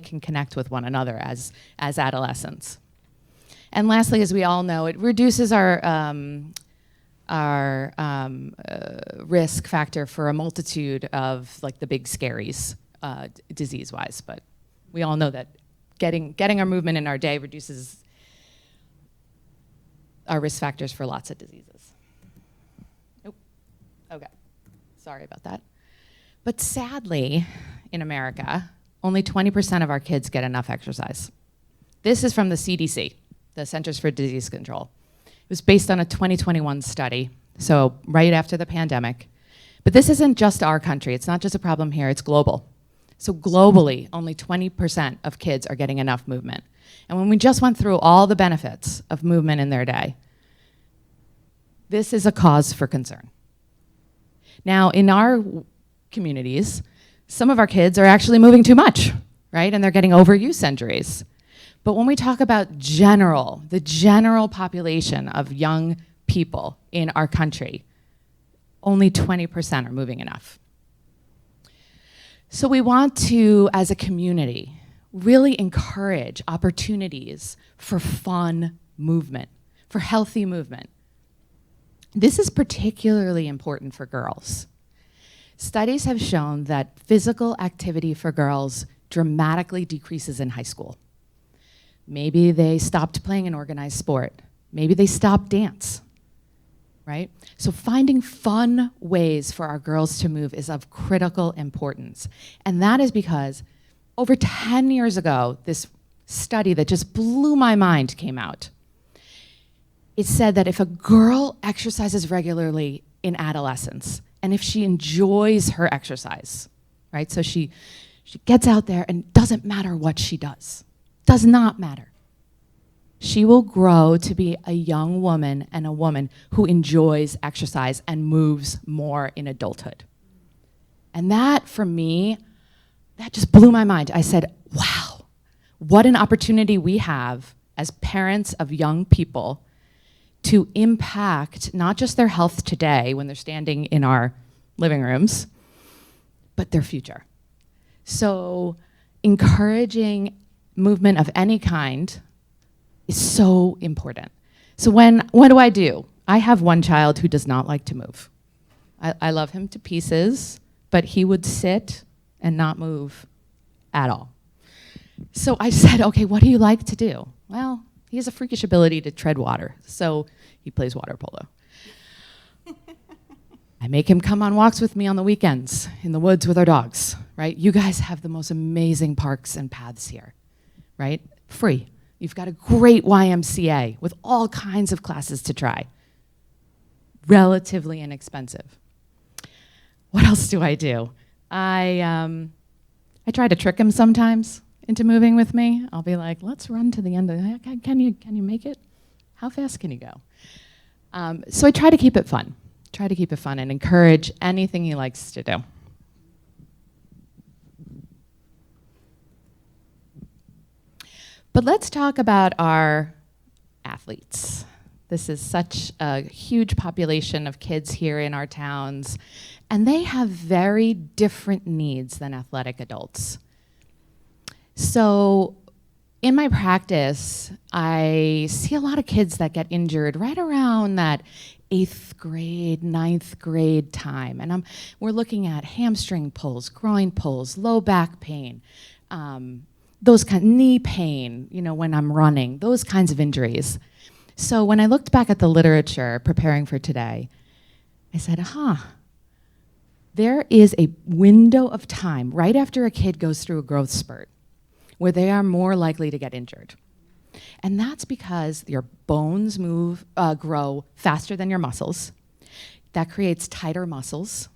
can connect with one another as adolescents. And lastly, as we all know, it reduces our risk factor for a multitude of like the big scaries, disease-wise. But we all know that getting our movement in our day reduces our risk factors for lots of diseases. Nope. Okay. Sorry about that. But sadly, in America, only 20% of our kids get enough exercise. This is from the CDC, the Centers for Disease Control. It was based on a 2021 study, so right after the pandemic. But this isn't just our country. It's not just a problem here. It's global. So globally, only 20% of kids are getting enough movement. And when we just went through all the benefits of movement in their day, this is a cause for concern. Now, in our communities, some of our kids are actually moving too much, right? And they're getting overuse injuries. But when we talk about the general population of young people in our country, only 20% are moving enough. So we want to, as a community, really encourage opportunities for fun movement, for healthy movement. This is particularly important for girls. Studies have shown that physical activity for girls dramatically decreases in high school. Maybe they stopped playing an organized sport. Maybe they stopped dance, right? So finding fun ways for our girls to move is of critical importance. And that is because over 10 years ago, this study that just blew my mind came out. It said that if a girl exercises regularly in adolescence, and if she enjoys her exercise, right? So she gets out there and it doesn't matter what she does. Does not matter. She will grow to be a young woman and a woman who enjoys exercise and moves more in adulthood. And that, for me, that just blew my mind. I said, wow, what an opportunity we have as parents of young people to impact not just their health today when they're standing in our living rooms, but their future. So encouraging movement of any kind is so important. So what do? I have one child who does not like to move. I love him to pieces, but he would sit and not move at all. So I said, okay, what do you like to do? Well, he has a freakish ability to tread water, so he plays water polo. I make him come on walks with me on the weekends in the woods with our dogs, right? You guys have the most amazing parks and paths here, right? Free. You've got a great YMCA with all kinds of classes to try. Relatively inexpensive. What else do? I try to trick him sometimes into moving with me. I'll be like, let's run to the end of the, can you make it? How fast can you go? So I try to keep it fun. And encourage anything he likes to do. But let's talk about our athletes. This is such a huge population of kids here in our towns, and they have very different needs than athletic adults. So in my practice, I see a lot of kids that get injured right around that 8th grade, 9th grade time. And we're looking at hamstring pulls, groin pulls, low back pain, those knee pain, when I'm running, those kinds of injuries. So when I looked back at the literature preparing for today, I said, there is a window of time right after a kid goes through a growth spurt where they are more likely to get injured. And that's because your bones grow faster than your muscles. That creates tighter muscles.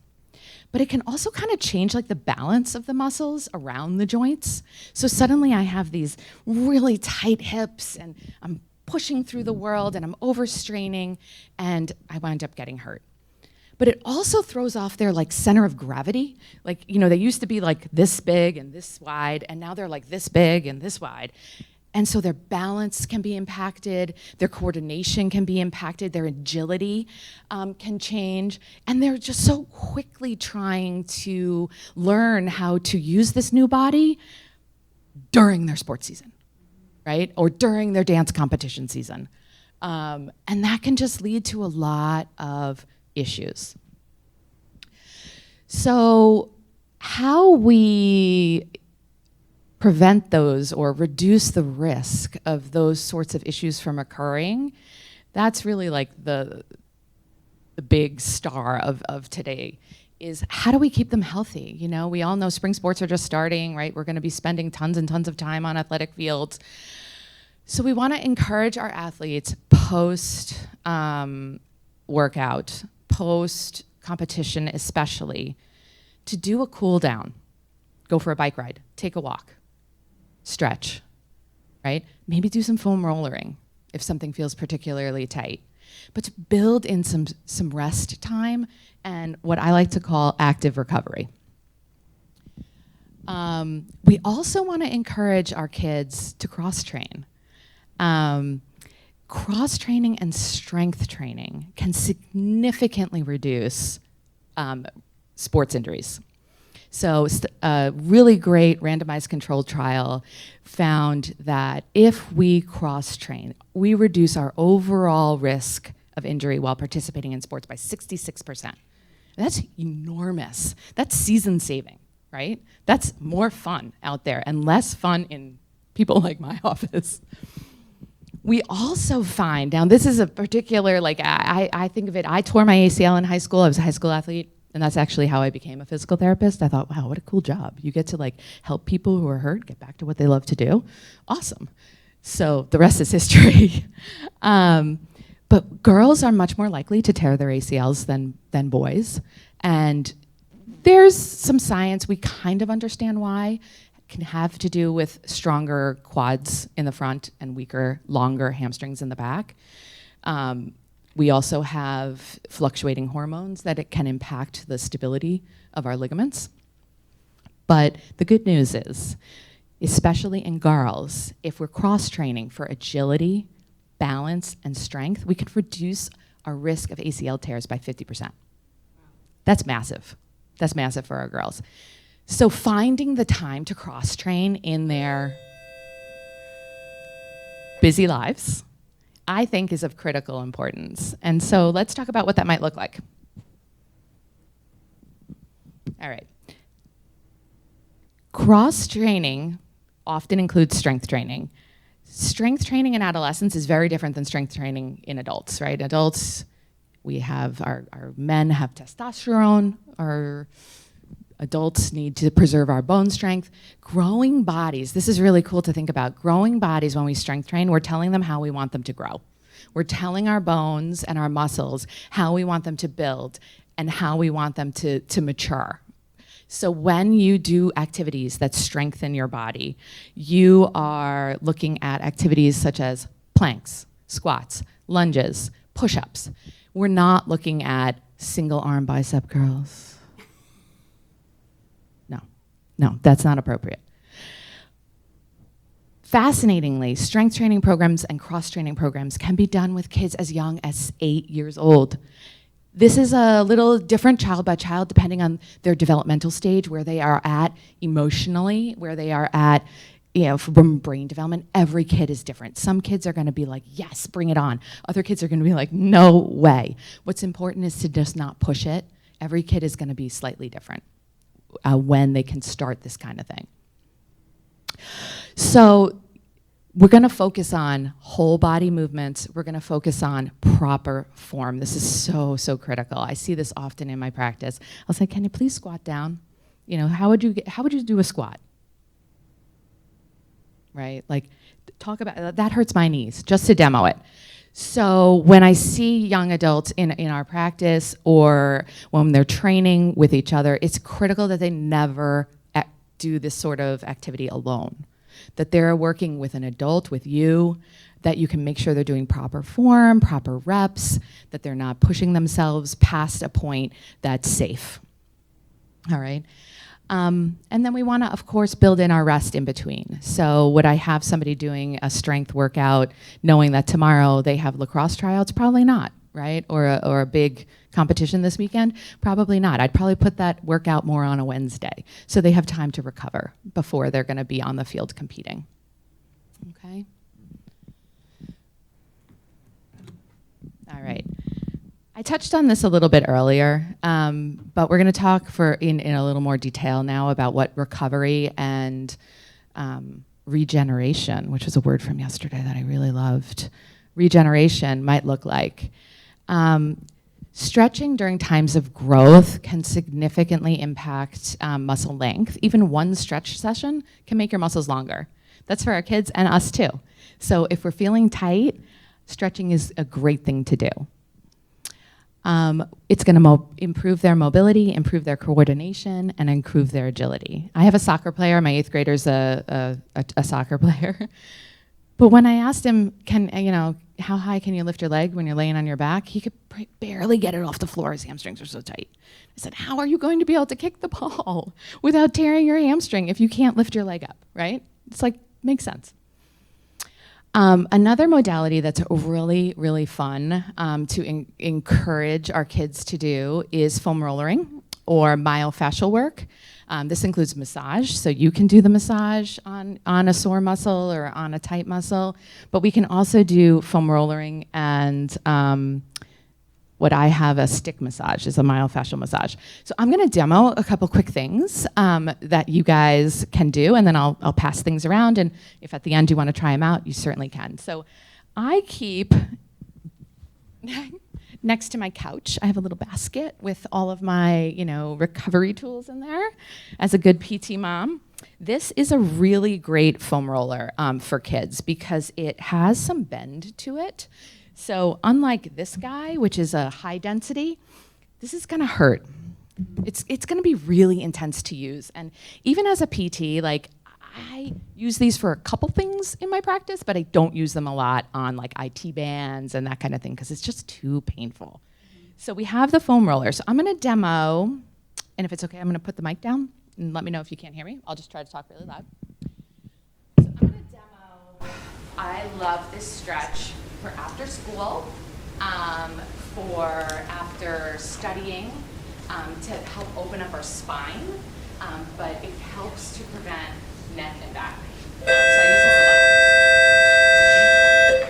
But it can also kind of change the balance of the muscles around the joints. So suddenly I have these really tight hips and I'm pushing through the world and I'm overstraining and I wind up getting hurt. But it also throws off their center of gravity. They used to be this big and this wide, and now they're this big and this wide. And so their balance can be impacted, their coordination can be impacted, their agility can change, and they're just so quickly trying to learn how to use this new body during their sports season, right? Or during their dance competition season. And that can just lead to a lot of issues. So how we prevent those or reduce the risk of those sorts of issues from occurring, that's really the big star of today, is how do we keep them healthy? We all know spring sports are just starting, right? We're gonna be spending tons and tons of time on athletic fields. So we wanna encourage our athletes post workout, post competition especially, to do a cool down. Go for a bike ride, take a walk, stretch, right? Maybe do some foam rollering if something feels particularly tight. But to build in some rest time and what I like to call active recovery. We also want to encourage our kids to cross-train. Cross-training and strength training can significantly reduce sports injuries. So a really great randomized controlled trial found that if we cross-train, we reduce our overall risk of injury while participating in sports by 66%. That's enormous. That's season saving, right? That's more fun out there and less fun in people like my office. We also find, now this is a particular, I think of it, I tore my ACL in high school. I was a high school athlete. And that's actually how I became a physical therapist. I thought, wow, what a cool job. You get to help people who are hurt get back to what they love to do. Awesome. So the rest is history. But girls are much more likely to tear their ACLs than boys. And there's some science, we kind of understand why. It can have to do with stronger quads in the front and weaker, longer hamstrings in the back. We also have fluctuating hormones that it can impact the stability of our ligaments. But the good news is, especially in girls, if we're cross-training for agility, balance, and strength, we can reduce our risk of ACL tears by 50%. That's massive. That's massive for our girls. So finding the time to cross-train in their busy lives, I think, is of critical importance. And so let's talk about what that might look like. All right. Cross-training often includes strength training. Strength training in adolescence is very different than strength training in adults, right? Adults, we have, our men have testosterone, our adults need to preserve our bone strength. Growing bodies, this is really cool to think about. Growing bodies, when we strength train, we're telling them how we want them to grow. We're telling our bones and our muscles how we want them to build and how we want them to mature. So when you do activities that strengthen your body, you are looking at activities such as planks, squats, lunges, push-ups. We're not looking at single arm bicep curls. No, that's not appropriate. Fascinatingly, strength training programs and cross-training programs can be done with kids as young as 8 years old. This is a little different child by child depending on their developmental stage, where they are at emotionally, where they are at from brain development, every kid is different. Some kids are going to be like, yes, bring it on. Other kids are going to be like, no way. What's important is to just not push it. Every kid is going to be slightly different when they can start this kind of thing. So we're going to focus on whole body movements. We're going to focus on proper form. This is so, so critical. I see this often in my practice. I'll say, can you please squat down? How would you do a squat? Right? Like, talk about, that hurts my knees, just to demo it. So when I see young adults in our practice or when they're training with each other, it's critical that they never do this sort of activity alone. That they're working with an adult, with you, that you can make sure they're doing proper form, proper reps, that they're not pushing themselves past a point that's safe. All right? And then we want to, of course, build in our rest in between. So would I have somebody doing a strength workout knowing that tomorrow they have lacrosse tryouts? Probably not, right? Or a big competition this weekend? Probably not. I'd probably put that workout more on a Wednesday so they have time to recover before they're going to be on the field competing. Okay? All right. I touched on this a little bit earlier, but we're going to talk in a little more detail now about what recovery and regeneration, which was a word from yesterday that I really loved, regeneration might look like. Stretching during times of growth can significantly impact muscle length. Even one stretch session can make your muscles longer. That's for our kids and us too. So if we're feeling tight, stretching is a great thing to do. It's going to improve their mobility, improve their coordination, and improve their agility. I have a soccer player. My 8th grader's a soccer player. But when I asked him, how high can you lift your leg when you're laying on your back? He could barely get it off the floor. His hamstrings are so tight. I said, how are you going to be able to kick the ball without tearing your hamstring if you can't lift your leg up, right? It's like, makes sense. Another modality that's really, really fun to encourage our kids to do is foam rollering or myofascial work. This includes massage, so you can do the massage on a sore muscle or on a tight muscle, but we can also do foam rollering and what I have a stick massage is a myofascial massage. So I'm going to demo a couple quick things that you guys can do, and then I'll pass things around, and if at the end you want to try them out, you certainly can. So I keep next to my couch, I have a little basket with all of my, recovery tools in there as a good PT mom. This is a really great foam roller for kids because it has some bend to it. So unlike this guy, which is a high density, this is gonna hurt. It's gonna be really intense to use. And even as a PT, I use these for a couple things in my practice, but I don't use them a lot on IT bands and that kind of thing because it's just too painful. So we have the foam roller. So I'm gonna demo, and if it's okay, I'm gonna put the mic down and let me know if you can't hear me. I'll just try to talk really loud. So I'm gonna demo, I love this stretch for after school, for after studying, to help open up our spine, but it helps to prevent neck and back. So I use this a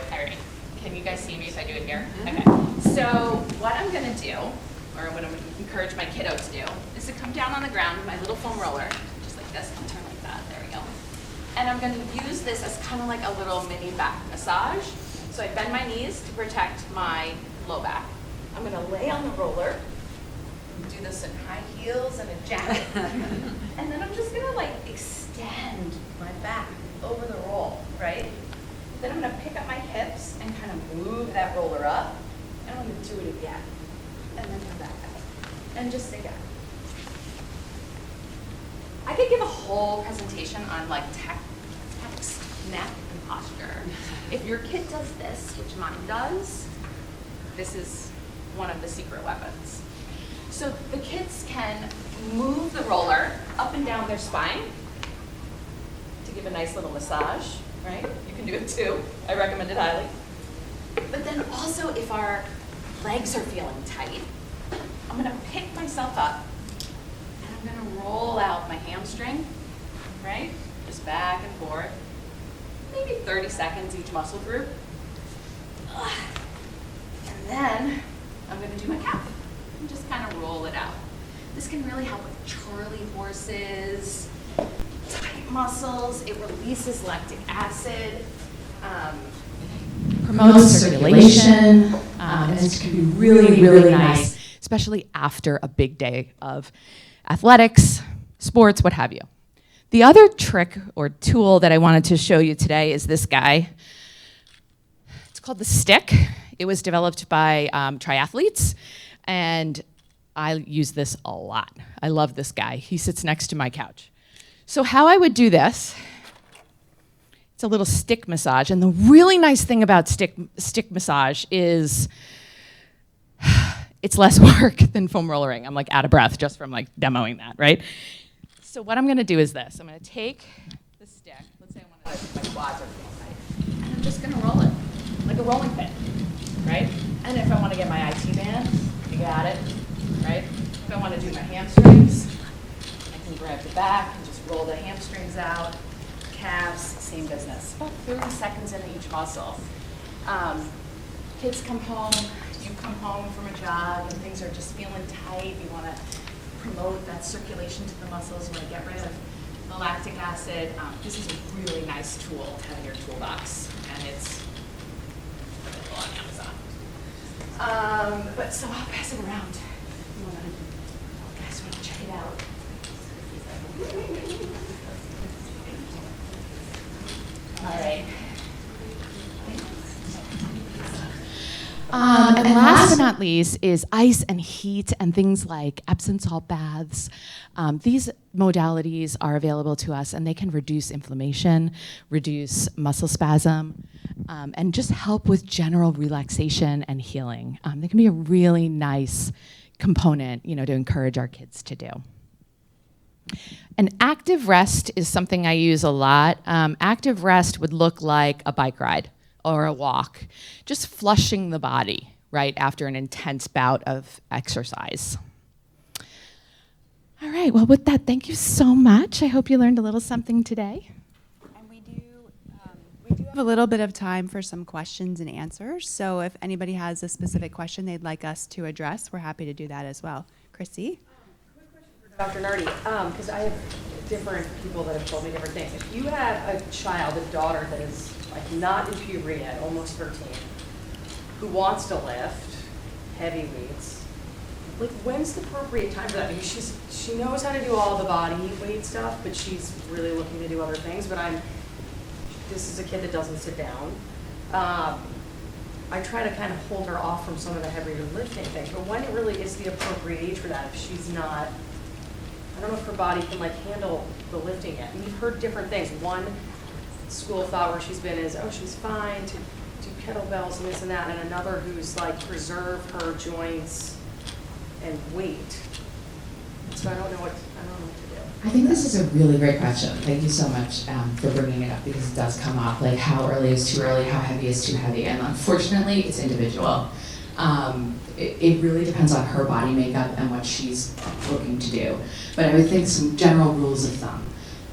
lot. All right, can you guys see me if I do it here? Okay, so what I'm gonna do, or what I'm gonna encourage my kiddo to do, is to come down on the ground with my little foam roller, just like this, and turn like that, there we go. And I'm gonna use this as kind of like a little mini back massage. So I bend my knees to protect my low back. I'm gonna lay on the roller, do this in high heels and a jacket, and then I'm just gonna extend my back over the roll, right? Then I'm gonna pick up my hips and kind of move that roller up, and I'm gonna do it again, and then come back out, and just again. I could give a whole presentation on techniques, neck, and posture. If your kid does this, which mine does, this is one of the secret weapons. So the kids can move the roller up and down their spine to give a nice little massage, right? You can do it too. I recommend it highly. But then also if our legs are feeling tight, I'm gonna pick myself up and I'm gonna roll out my hamstring, right? just back and forth, maybe 30 seconds each muscle group. And then I'm gonna do my calf and just kind of roll it out. This can really help with Charlie horses, tight muscles. It releases lactic acid, promotes circulation, and it can be really, really nice, especially after a big day of athletics, sports, what have you. The other trick or tool that I wanted to show you today is this guy. It's called the stick. It was developed by triathletes, and I use this a lot. I love this guy. He sits next to my couch. So how I would do this, it's a little stick massage, and the really nice thing about stick massage is it's less work than foam rollering. I'm like out of breath just from like demoing that, right? So what I'm gonna do is this. I'm gonna take the stick, let's say I wanna, my quads are feeling tight, and I'm just gonna roll it, like a rolling pin, right? And if I wanna get my IT band, you got it, right? If I wanna do my hamstrings, I can grab the back and just roll the hamstrings out. Calves, same business. About 30 seconds into each muscle. Kids come home, you come home from a jog and things are just feeling tight. You want to promote that circulation to the muscles. You want to get rid of the lactic acid. This is a really nice tool to have in your toolbox, and it's available on Amazon. But so I'll pass it around. You guys want to check it out? All right. And last but not least is ice and heat and things like Epsom salt baths. These modalities are available to us, and they can reduce inflammation, reduce muscle spasm, and just help with general relaxation and healing. They can be a really nice component, to encourage our kids to do. An active rest is something I use a lot. Active rest would look like a bike ride or a walk, just flushing the body, right, after an intense bout of exercise. All right, well, with that, thank you so much. I hope you learned a little something today. And we do have a little bit of time for some questions and answers. So if anybody has a specific question they'd like us to address, we're happy to do that as well. Chrissy? Dr. Nardi, because I have different people that have told me different things. If you have a child, a daughter that is like not in puberty yet, almost 13, who wants to lift heavy weights, like when's the appropriate time for that? Because she knows how to do all the body weight stuff, but she's really looking to do other things. But this is a kid that doesn't sit down. I try to kind of hold her off from some of the heavier lifting things. But when it really is the appropriate age for that, if she's not, I don't know if her body can like handle the lifting yet. And we've heard different things. One school of thought where she's been is, oh, she's fine to do kettlebells and this and that, and another who's like preserve her joints and weight. So I don't know what to do. I think this is a really great question. Thank you so much for bringing it up, because it does come up, like how early is too early, how heavy is too heavy, and unfortunately it's individual. It really depends on her body makeup and what she's looking to do. But I would think some general rules of thumb.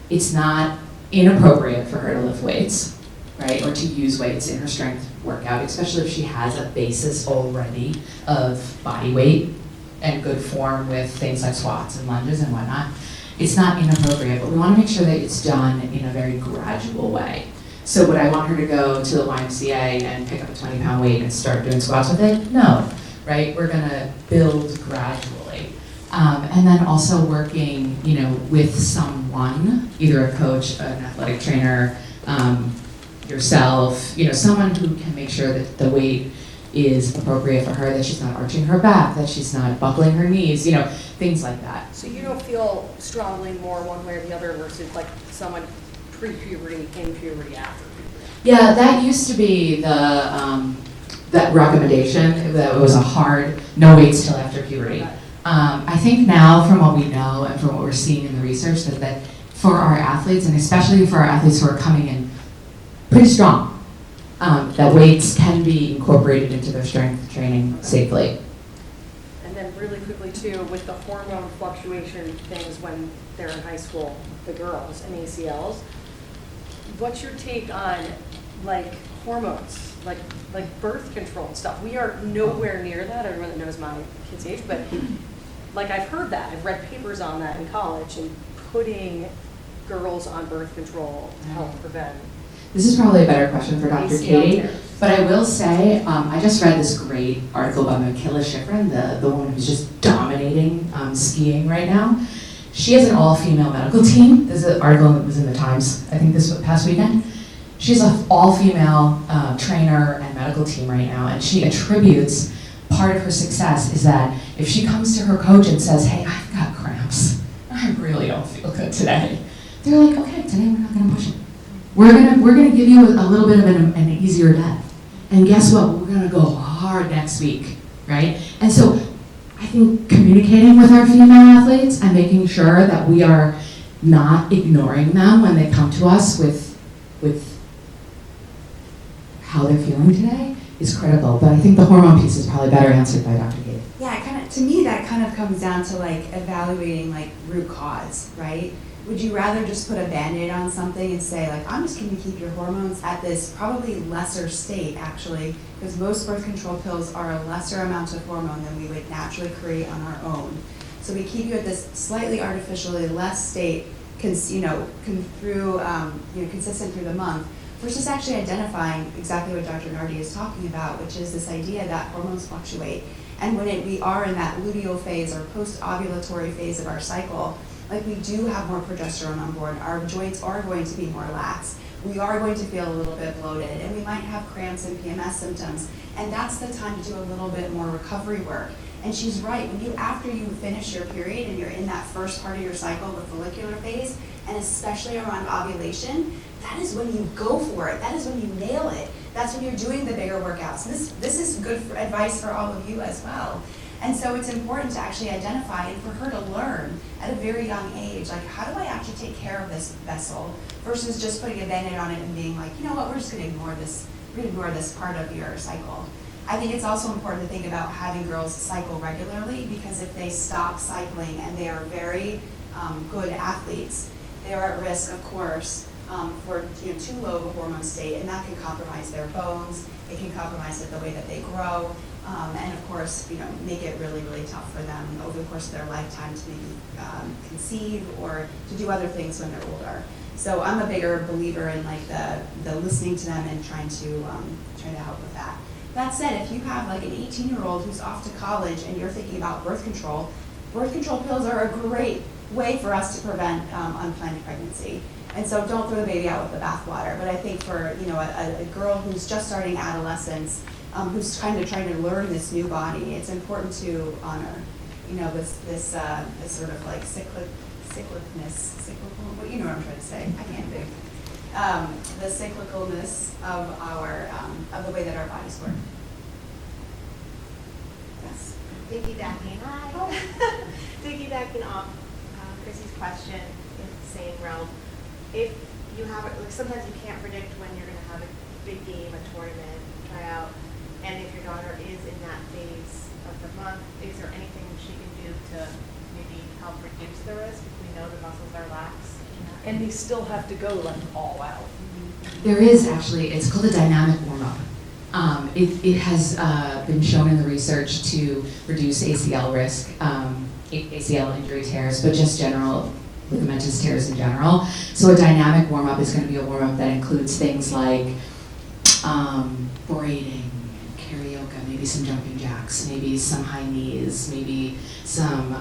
It's not inappropriate for her to lift weights, right, or to use weights in her strength workout, especially if she has a basis already of body weight and good form with things like squats and lunges and whatnot. It's not inappropriate, but we want to make sure that it's done in a very gradual way. So would I want her to go to the YMCA and pick up a 20-pound weight and start doing squats with it? No, right? We're going to build gradually. And then also working, with someone, either a coach, an athletic trainer, yourself, someone who can make sure that the weight is appropriate for her, that she's not arching her back, that she's not buckling her knees, things like that. So you don't feel strongly more one way or the other versus like someone pre-puberty, in puberty, after puberty? Yeah, that used to be that recommendation. That was a hard no weights till after puberty. Okay. I think now, from what we know and from what we're seeing in the research, that for our athletes, and especially for our athletes who are coming in pretty strong, that weights can be incorporated into their strength training safely. And then really quickly too, with the hormone fluctuation things when they're in high school, the girls and ACLs, what's your take on like hormones, like birth control stuff? We are nowhere near that. Everyone that knows my kid's age, but like I've heard that. I've read papers on that in college and putting girls on birth control to help prevent. This is probably a better question for Dr. ACL Katie, tears. but I will say, I just read this great article by Michaela Schifrin, the woman who's just dominating skiing right now. She has an all-female medical team. This is an article that was in the Times, I think this past weekend. She has an all-female trainer and medical team right now, and she attributes part of her success is that if she comes to her coach and says, hey, I've got cramps, I really don't feel good today, they're like, okay, today we're not gonna push it. We're gonna give you a little bit of an easier day. And guess what? We're gonna go hard next week, right? And so I think communicating with our female athletes and making sure that we are not ignoring them when they come to us with how they're feeling today is critical. But I think the hormone piece is probably better answered by Dr. Katie. Yeah, to me that kind of comes down to like evaluating like root cause, right? Would you rather just put a Band-Aid on something and say like, I'm just gonna keep your hormones at this probably lesser state actually, because most birth control pills are a lesser amount of hormone than we would naturally create on our own. So we keep you at this slightly artificially less state, consistent through the month, versus actually identifying exactly what Dr. Nardi is talking about, which is this idea that hormones fluctuate. And when we are in that luteal phase or post-ovulatory phase of our cycle, like we do have more progesterone on board, our joints are going to be more lax, we are going to feel a little bit bloated, and we might have cramps and PMS symptoms. And that's the time to do a little bit more recovery work. And she's right, after you finish your period and you're in that first part of your cycle, the follicular phase, and especially around ovulation, that is when you go for it. That is when you nail it. That's when you're doing the bigger workouts. This is good advice for all of you as well. And so it's important to actually identify and for her to learn at a very young age, like how do I actually take care of this vessel versus just putting a Band-Aid on it and being like, you know what, we're just gonna ignore this part of your cycle. I think it's also important to think about having girls cycle regularly, because if they stop cycling and they are very good athletes, they are at risk, of course, for too low of a hormone state, and that can compromise their bones. It can compromise the way that they grow, and of course, make it really, really tough for them over the course of their lifetime to maybe conceive or to do other things when they're older. So I'm a bigger believer in like the listening to them and trying to help with that. That said, if you have like an 18-year-old who's off to college and you're thinking about birth control pills are a great way for us to prevent unplanned pregnancy. And so don't throw the baby out with the bathwater. But I think for a girl who's just starting adolescence, who's kind of trying to learn this new body, it's important to honor, this sort of like cyclicalness, well, you know what I'm trying to say. I can't think. The cyclicalness of of the way that our bodies work. Yes. Piggybacking off Chrissy's question in the same realm, if you have, like sometimes you can't predict when you're going to have a big game, a tournament, tryout, and if your daughter is in that phase of the month, is there anything she can do to maybe help reduce the risk if we know the muscles are lax? And they still have to go like all out. There is actually, it's called a dynamic warm-up. It has been shown in the research to reduce ACL risk, ACL injury tears, but just general ligamentous tears in general. So a dynamic warm-up is going to be a warm-up that includes things like braiding, karaoke, maybe some jumping jacks, maybe some high knees, maybe some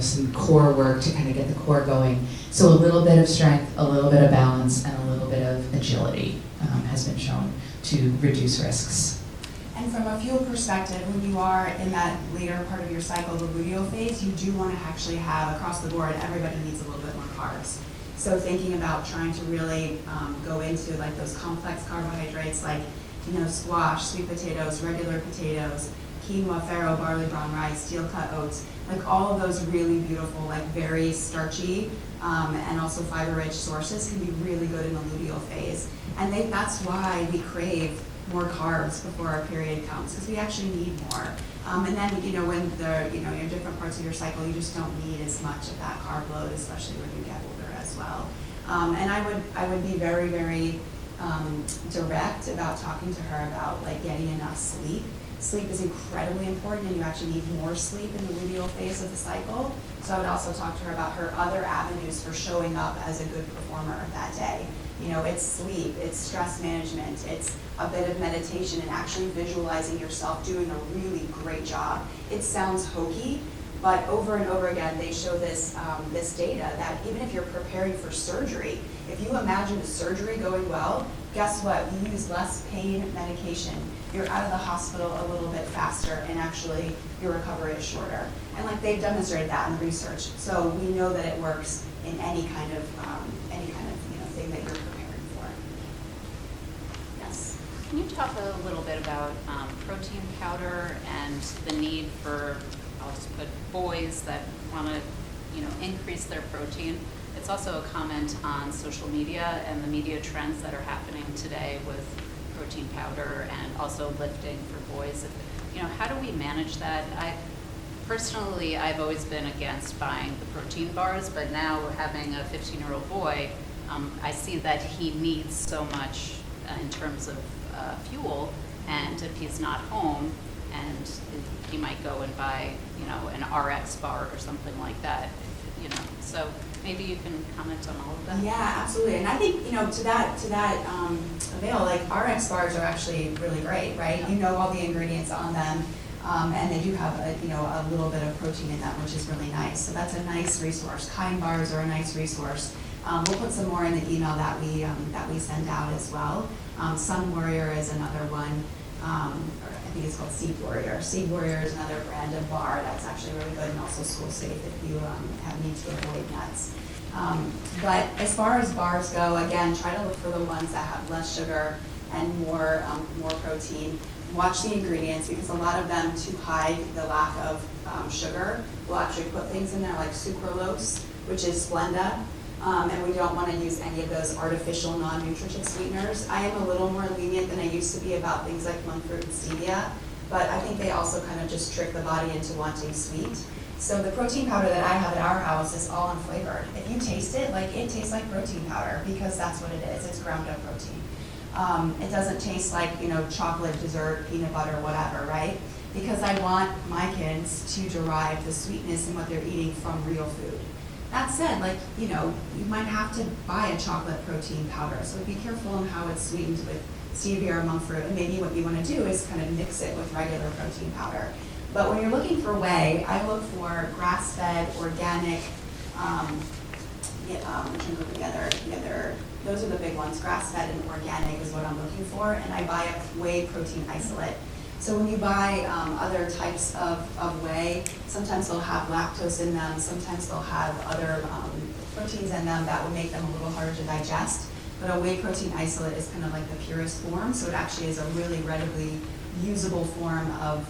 some core work to kind of get the core going. So a little bit of strength, a little bit of balance, and a little bit of agility has been shown to reduce risks. And from a fuel perspective, when you are in that later part of your cycle, the luteal phase, you do want to actually have, across the board, everybody needs a little bit more carbs. So thinking about trying to really go into like those complex carbohydrates like, squash, sweet potatoes, regular potatoes, quinoa, farro, barley, brown rice, steel cut oats, like all of those really beautiful, like very starchy and also fiber-rich sources can be really good in the luteal phase. And that's why we crave more carbs before our period comes, because we actually need more. And then, when in different parts of your cycle, you just don't need as much of that carb load, especially when you get older as well. And I would be very, very direct about talking to her about like getting enough sleep. Sleep is incredibly important, and you actually need more sleep in the luteal phase of the cycle. So I would also talk to her about her other avenues for showing up as a good performer that day. You know, it's sleep, it's stress management, it's a bit of meditation and actually visualizing yourself doing a really great job. It sounds hokey, but over and over again, they show this, this data that even if you're preparing for surgery, if you imagine the surgery going well, guess what? You use less pain medication. You're out of the hospital a little bit faster, and actually your recovery is shorter. And like they've demonstrated that in research, so we know that it works in any kind of thing that you're preparing for. Yes. Can you talk a little bit about protein powder and the need for, I'll just put boys that want to, increase their protein? It's also a comment on social media and the media trends that are happening today with protein powder and also lifting for boys. How do we manage that? Personally, I've always been against buying the protein bars, but now having a 15-year-old boy, I see that he needs so much in terms of fuel, and if he's not home, and he might go and buy, an RX bar or something like that, So maybe you can comment on all of that. Yeah, absolutely. And I think, to that avail, like RX bars are actually really great, right? Yeah. You know all the ingredients on them, and they do have a little bit of protein in them, which is really nice. So that's a nice resource. Kind bars are a nice resource. We'll put some more in the email that we send out as well. Sun Warrior is another one. Or I think it's called Seed Warrior. Seed Warrior is another brand of bar that's actually really good and also school safe if you need to avoid nuts. But as far as bars go, again, try to look for the ones that have less sugar and more protein. Watch the ingredients, because a lot of them, to hide the lack of sugar, will actually put things in there like sucralose, which is Splenda. And we don't want to use any of those artificial non-nutritive sweeteners. I am a little more lenient than I used to be about things like monk fruit and stevia, but I think they also kind of just trick the body into wanting sweet. So the protein powder that I have at our house is all unflavored. If you taste it, it tastes like protein powder, because that's what it is. It's ground up protein. It doesn't taste like, chocolate, dessert, peanut butter, whatever, right? Because I want my kids to derive the sweetness in what they're eating from real food. That said, you might have to buy a chocolate protein powder, so be careful in how it's sweetened with stevia or monk fruit, and maybe what you want to do is kind of mix it with regular protein powder. But when you're looking for whey, I look for grass-fed, organic, we can go together, those are the big ones. Grass-fed and organic is what I'm looking for, and I buy a whey protein isolate. So when you buy other types of whey, sometimes they'll have lactose in them, sometimes they'll have other proteins in them that would make them a little harder to digest. But a whey protein isolate is kind of like the purest form, so it actually is a really readily usable form of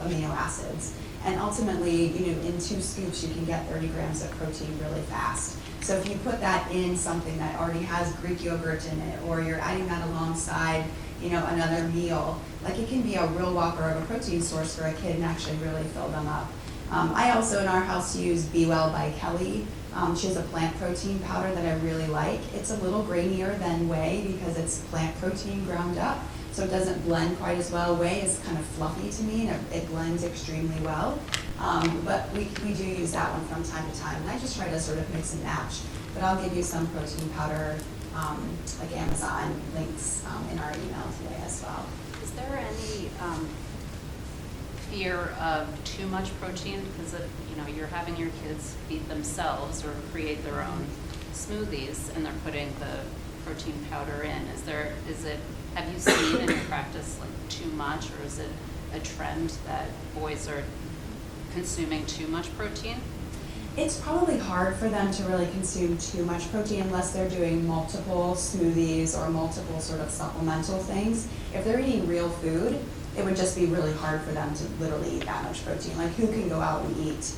amino acids. And ultimately, in 2 scoops, you can get 30 grams of protein really fast. So if you put that in something that already has Greek yogurt in it, or you're adding that alongside, another meal, it can be a real whopper of a protein source for a kid and actually really fill them up. I also in our house use Be Well by Kelly. She has a plant protein powder that I really like. It's a little grainier than whey because it's plant protein ground up, so it doesn't blend quite as well. Whey is kind of fluffy to me, and it blends extremely well. But we do use that one from time to time, and I just try to sort of mix and match. But I'll give you some protein powder, like Amazon links in our email today as well. Is there any fear of too much protein? Because if you're having your kids feed themselves or create their own smoothies and they're putting the protein powder in, have you seen in your practice too much, or is it a trend that boys are consuming too much protein? It's probably hard for them to really consume too much protein unless they're doing multiple smoothies or multiple sort of supplemental things. If they're eating real food, it would just be really hard for them to literally eat that much protein. Who can go out and eat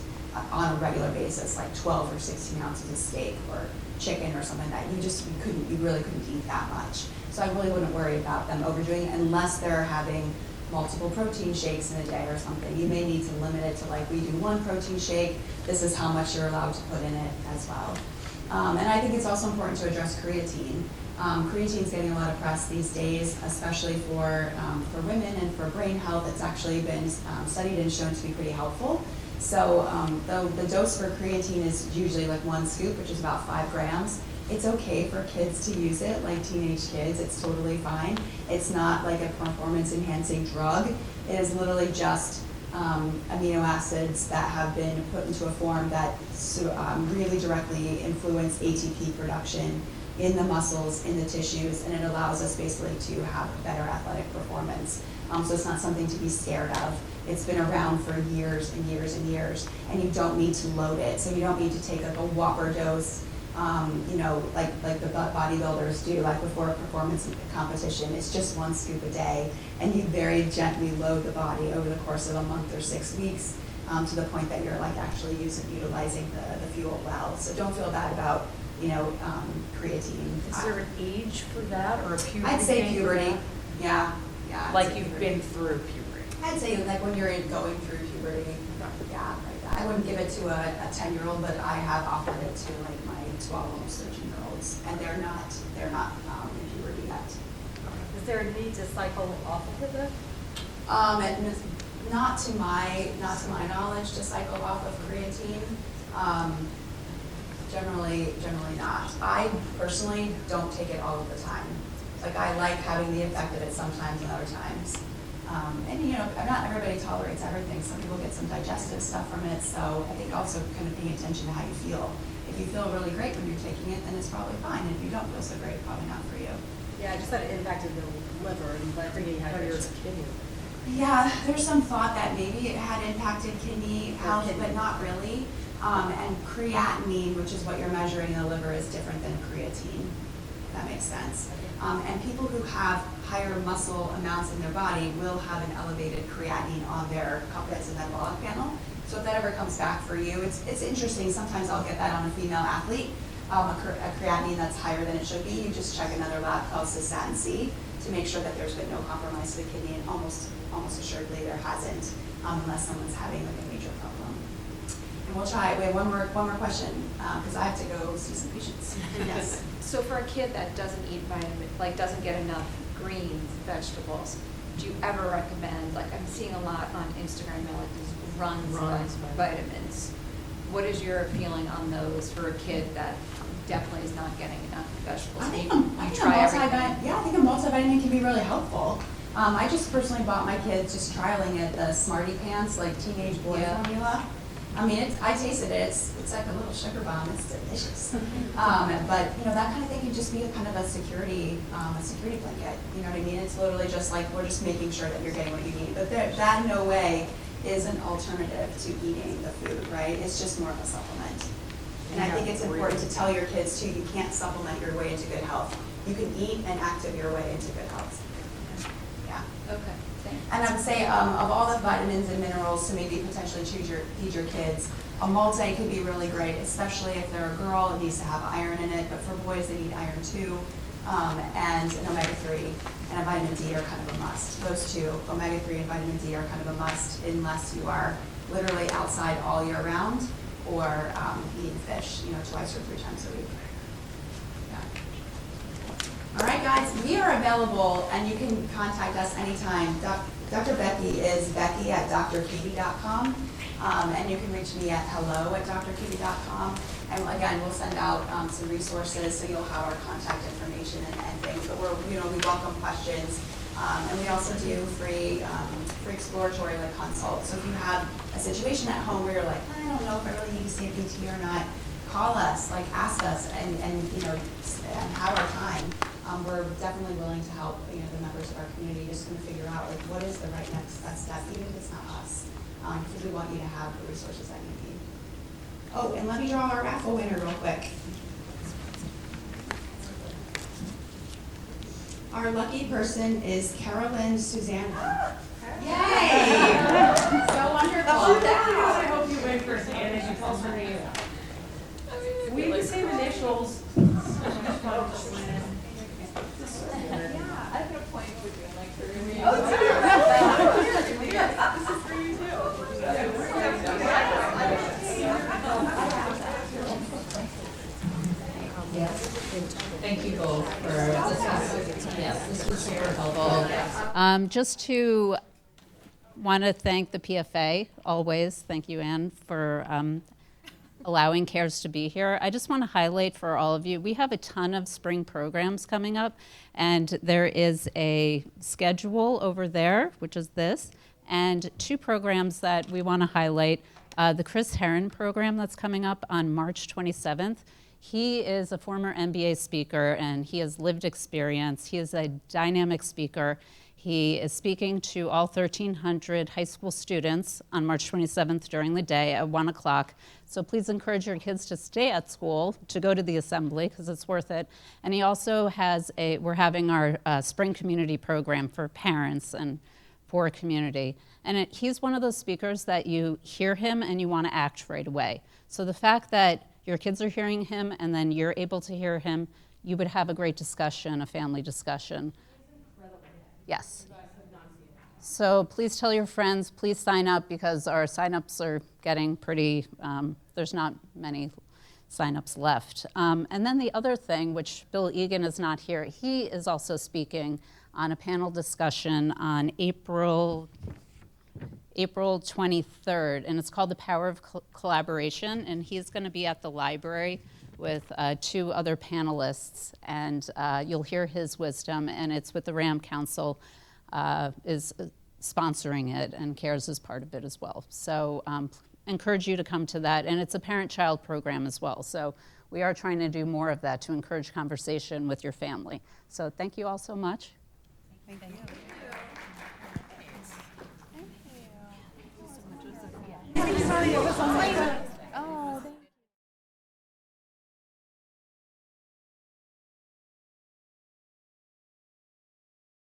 on a regular basis 12 or 16 ounces of steak or chicken or something like that? You really couldn't eat that much. So I really wouldn't worry about them overdoing it unless they're having multiple protein shakes in a day or something. You may need to limit it to we do 1 protein shake. This is how much you're allowed to put in it as well. And I think it's also important to address creatine. Creatine is getting a lot of press these days, especially for women and for brain health. It's actually been studied and shown to be pretty helpful. So the dose for creatine is usually like 1 scoop, which is about 5 grams. It's okay for kids to use it, like teenage kids. It's totally fine. It's not like a performance-enhancing drug. It is literally just amino acids that have been put into a form that really directly influence ATP production in the muscles, in the tissues, and it allows us basically to have better athletic performance. So it's not something to be scared of. It's been around for years and years and years, and you don't need to load it. So you don't need to take like a whopper dose, like the bodybuilders do, like before a performance competition. It's just 1 scoop a day, and you very gently load the body over the course of a month or 6 weeks to the point that you're like actually utilizing the fuel well. So don't feel bad about creatine. Is there an age for that or a puberty? I'd say thing for puberty. that? Yeah. I'd Like say you've puberty. been through puberty. I'd say like when you're going through puberty. Yeah, like that. I wouldn't give it to a 10-year-old, but I have offered it to like my 12, almost 13-year-olds, and they're not in puberty yet. Is there a need to cycle off of it then? Not to my knowledge, to cycle off of creatine. Generally not. I personally don't take it all of the time. Like I like having the effect of it sometimes and other times. And not everybody tolerates everything. Some people get some digestive stuff from it. So I think also kind of paying attention to how you feel. If you feel really great when you're taking it, then it's probably fine. And if you don't feel so great, probably not for you. Yeah, I just thought it impacted the liver and blood hydration. Yeah, there's some thought that maybe it had impacted kidney health, but not really. And creatinine, which is what you're measuring in the liver, is different than creatine, if that makes sense. And people who have higher muscle amounts in their body will have an elevated creatinine on their comprehensive metabolic panel. So if that ever comes back for you, it's interesting. Sometimes I'll get that on a female athlete, a creatinine that's higher than it should be. You just check another lab called cystatin C to make sure that there's been no compromise to the kidney, and almost assuredly there hasn't, unless someone's having like a major problem. And we'll try. We have one more question because I have to go see some patients. Yes. So for a kid that doesn't eat doesn't get enough greens, vegetables, do you ever recommend, like I'm seeing a lot on Instagram now, like these runs of vitamins. What is your feeling on those for a kid that definitely is not getting enough vegetables? I think a multivitamin can be really helpful. I just personally bought my kids just trialing it, the Smarty Pants, like teenage boy formula. I mean, I tasted it. It's like a little sugar bomb. It's delicious. But that kind of thing can just be a kind of a security blanket. You know what I mean? It's literally just like we're just making sure that you're getting what you need. But that in no way is an alternative to eating the food, right? It's just more of a supplement. And I think it's important to tell your kids too, you can't supplement your way into good health. You can eat and active your way into good health. Yeah. Okay, thanks. And I would say of all the vitamins and minerals to maybe potentially feed your kids, a multi could be really great, especially if they're a girl, it needs to have iron in it, but for boys they need iron too, and an omega-3 and a vitamin D are kind of a must. Those two, omega-3 and vitamin D, are kind of a must unless you are literally outside all year round or eating fish, 2 or 3 times a week. All right, guys, we are available, and you can contact us anytime. Dr. Becky is becky@drkiwi.com, and you can reach me at hello@drkiwi.com. And again, we'll send out some resources, so you'll have our contact information and things. But we welcome questions, and we also do free exploratory consults. So if you have a situation at home where you're like, I don't know if I really need to see a PT or not, call us, ask us, and have our time. We're definitely willing to help the members of our community just kind of figure out what is the right next best step, even if it's not us, because we want you to have the resources that you need. Oh, and let me draw our raffle winner real quick. Our lucky person is Carolyn Susanna. Yay! So wonderful. I hope you win first, Anna, as you call her name. We have the same initials. I have an appointment with you in like 30 minutes. This is for you too. Just to want to thank the PFA, always. Thank you, Anne, for allowing CARES to be here. I just want to highlight for all of you, we have a ton of spring programs coming up, and there is a schedule over there, which is this, and 2 programs that we want to highlight. The Chris Herron program that's coming up on March 27th. He is a former MBA speaker, and he has lived experience. He is a dynamic speaker. He is speaking to all 1,300 high school students on March 27th during the day at 1 o'clock. So please encourage your kids to stay at school, to go to the assembly, because it's worth it. And he also has we're having our spring community program for parents and for community. And he's one of those speakers that you hear him and you want to act right away. So the fact that your kids are hearing him and then you're able to hear him, you would have a great discussion, a family discussion. Yes. So please tell your friends, please sign up, because our signups are getting pretty, there's not many signups left. And then the other thing, which Bill Egan is not here, he is also speaking on a panel discussion on April 23rd, and it's called The Power of Collaboration, and he's going to be at the library with 2 other panelists, and you'll hear his wisdom, and it's with the RAM Council is sponsoring it, and CARES is part of it as well. So encourage you to come to that, and it's a parent-child program as well, so we are trying to do more of that to encourage conversation with your family. So thank you all so much. Thank you. Thank you.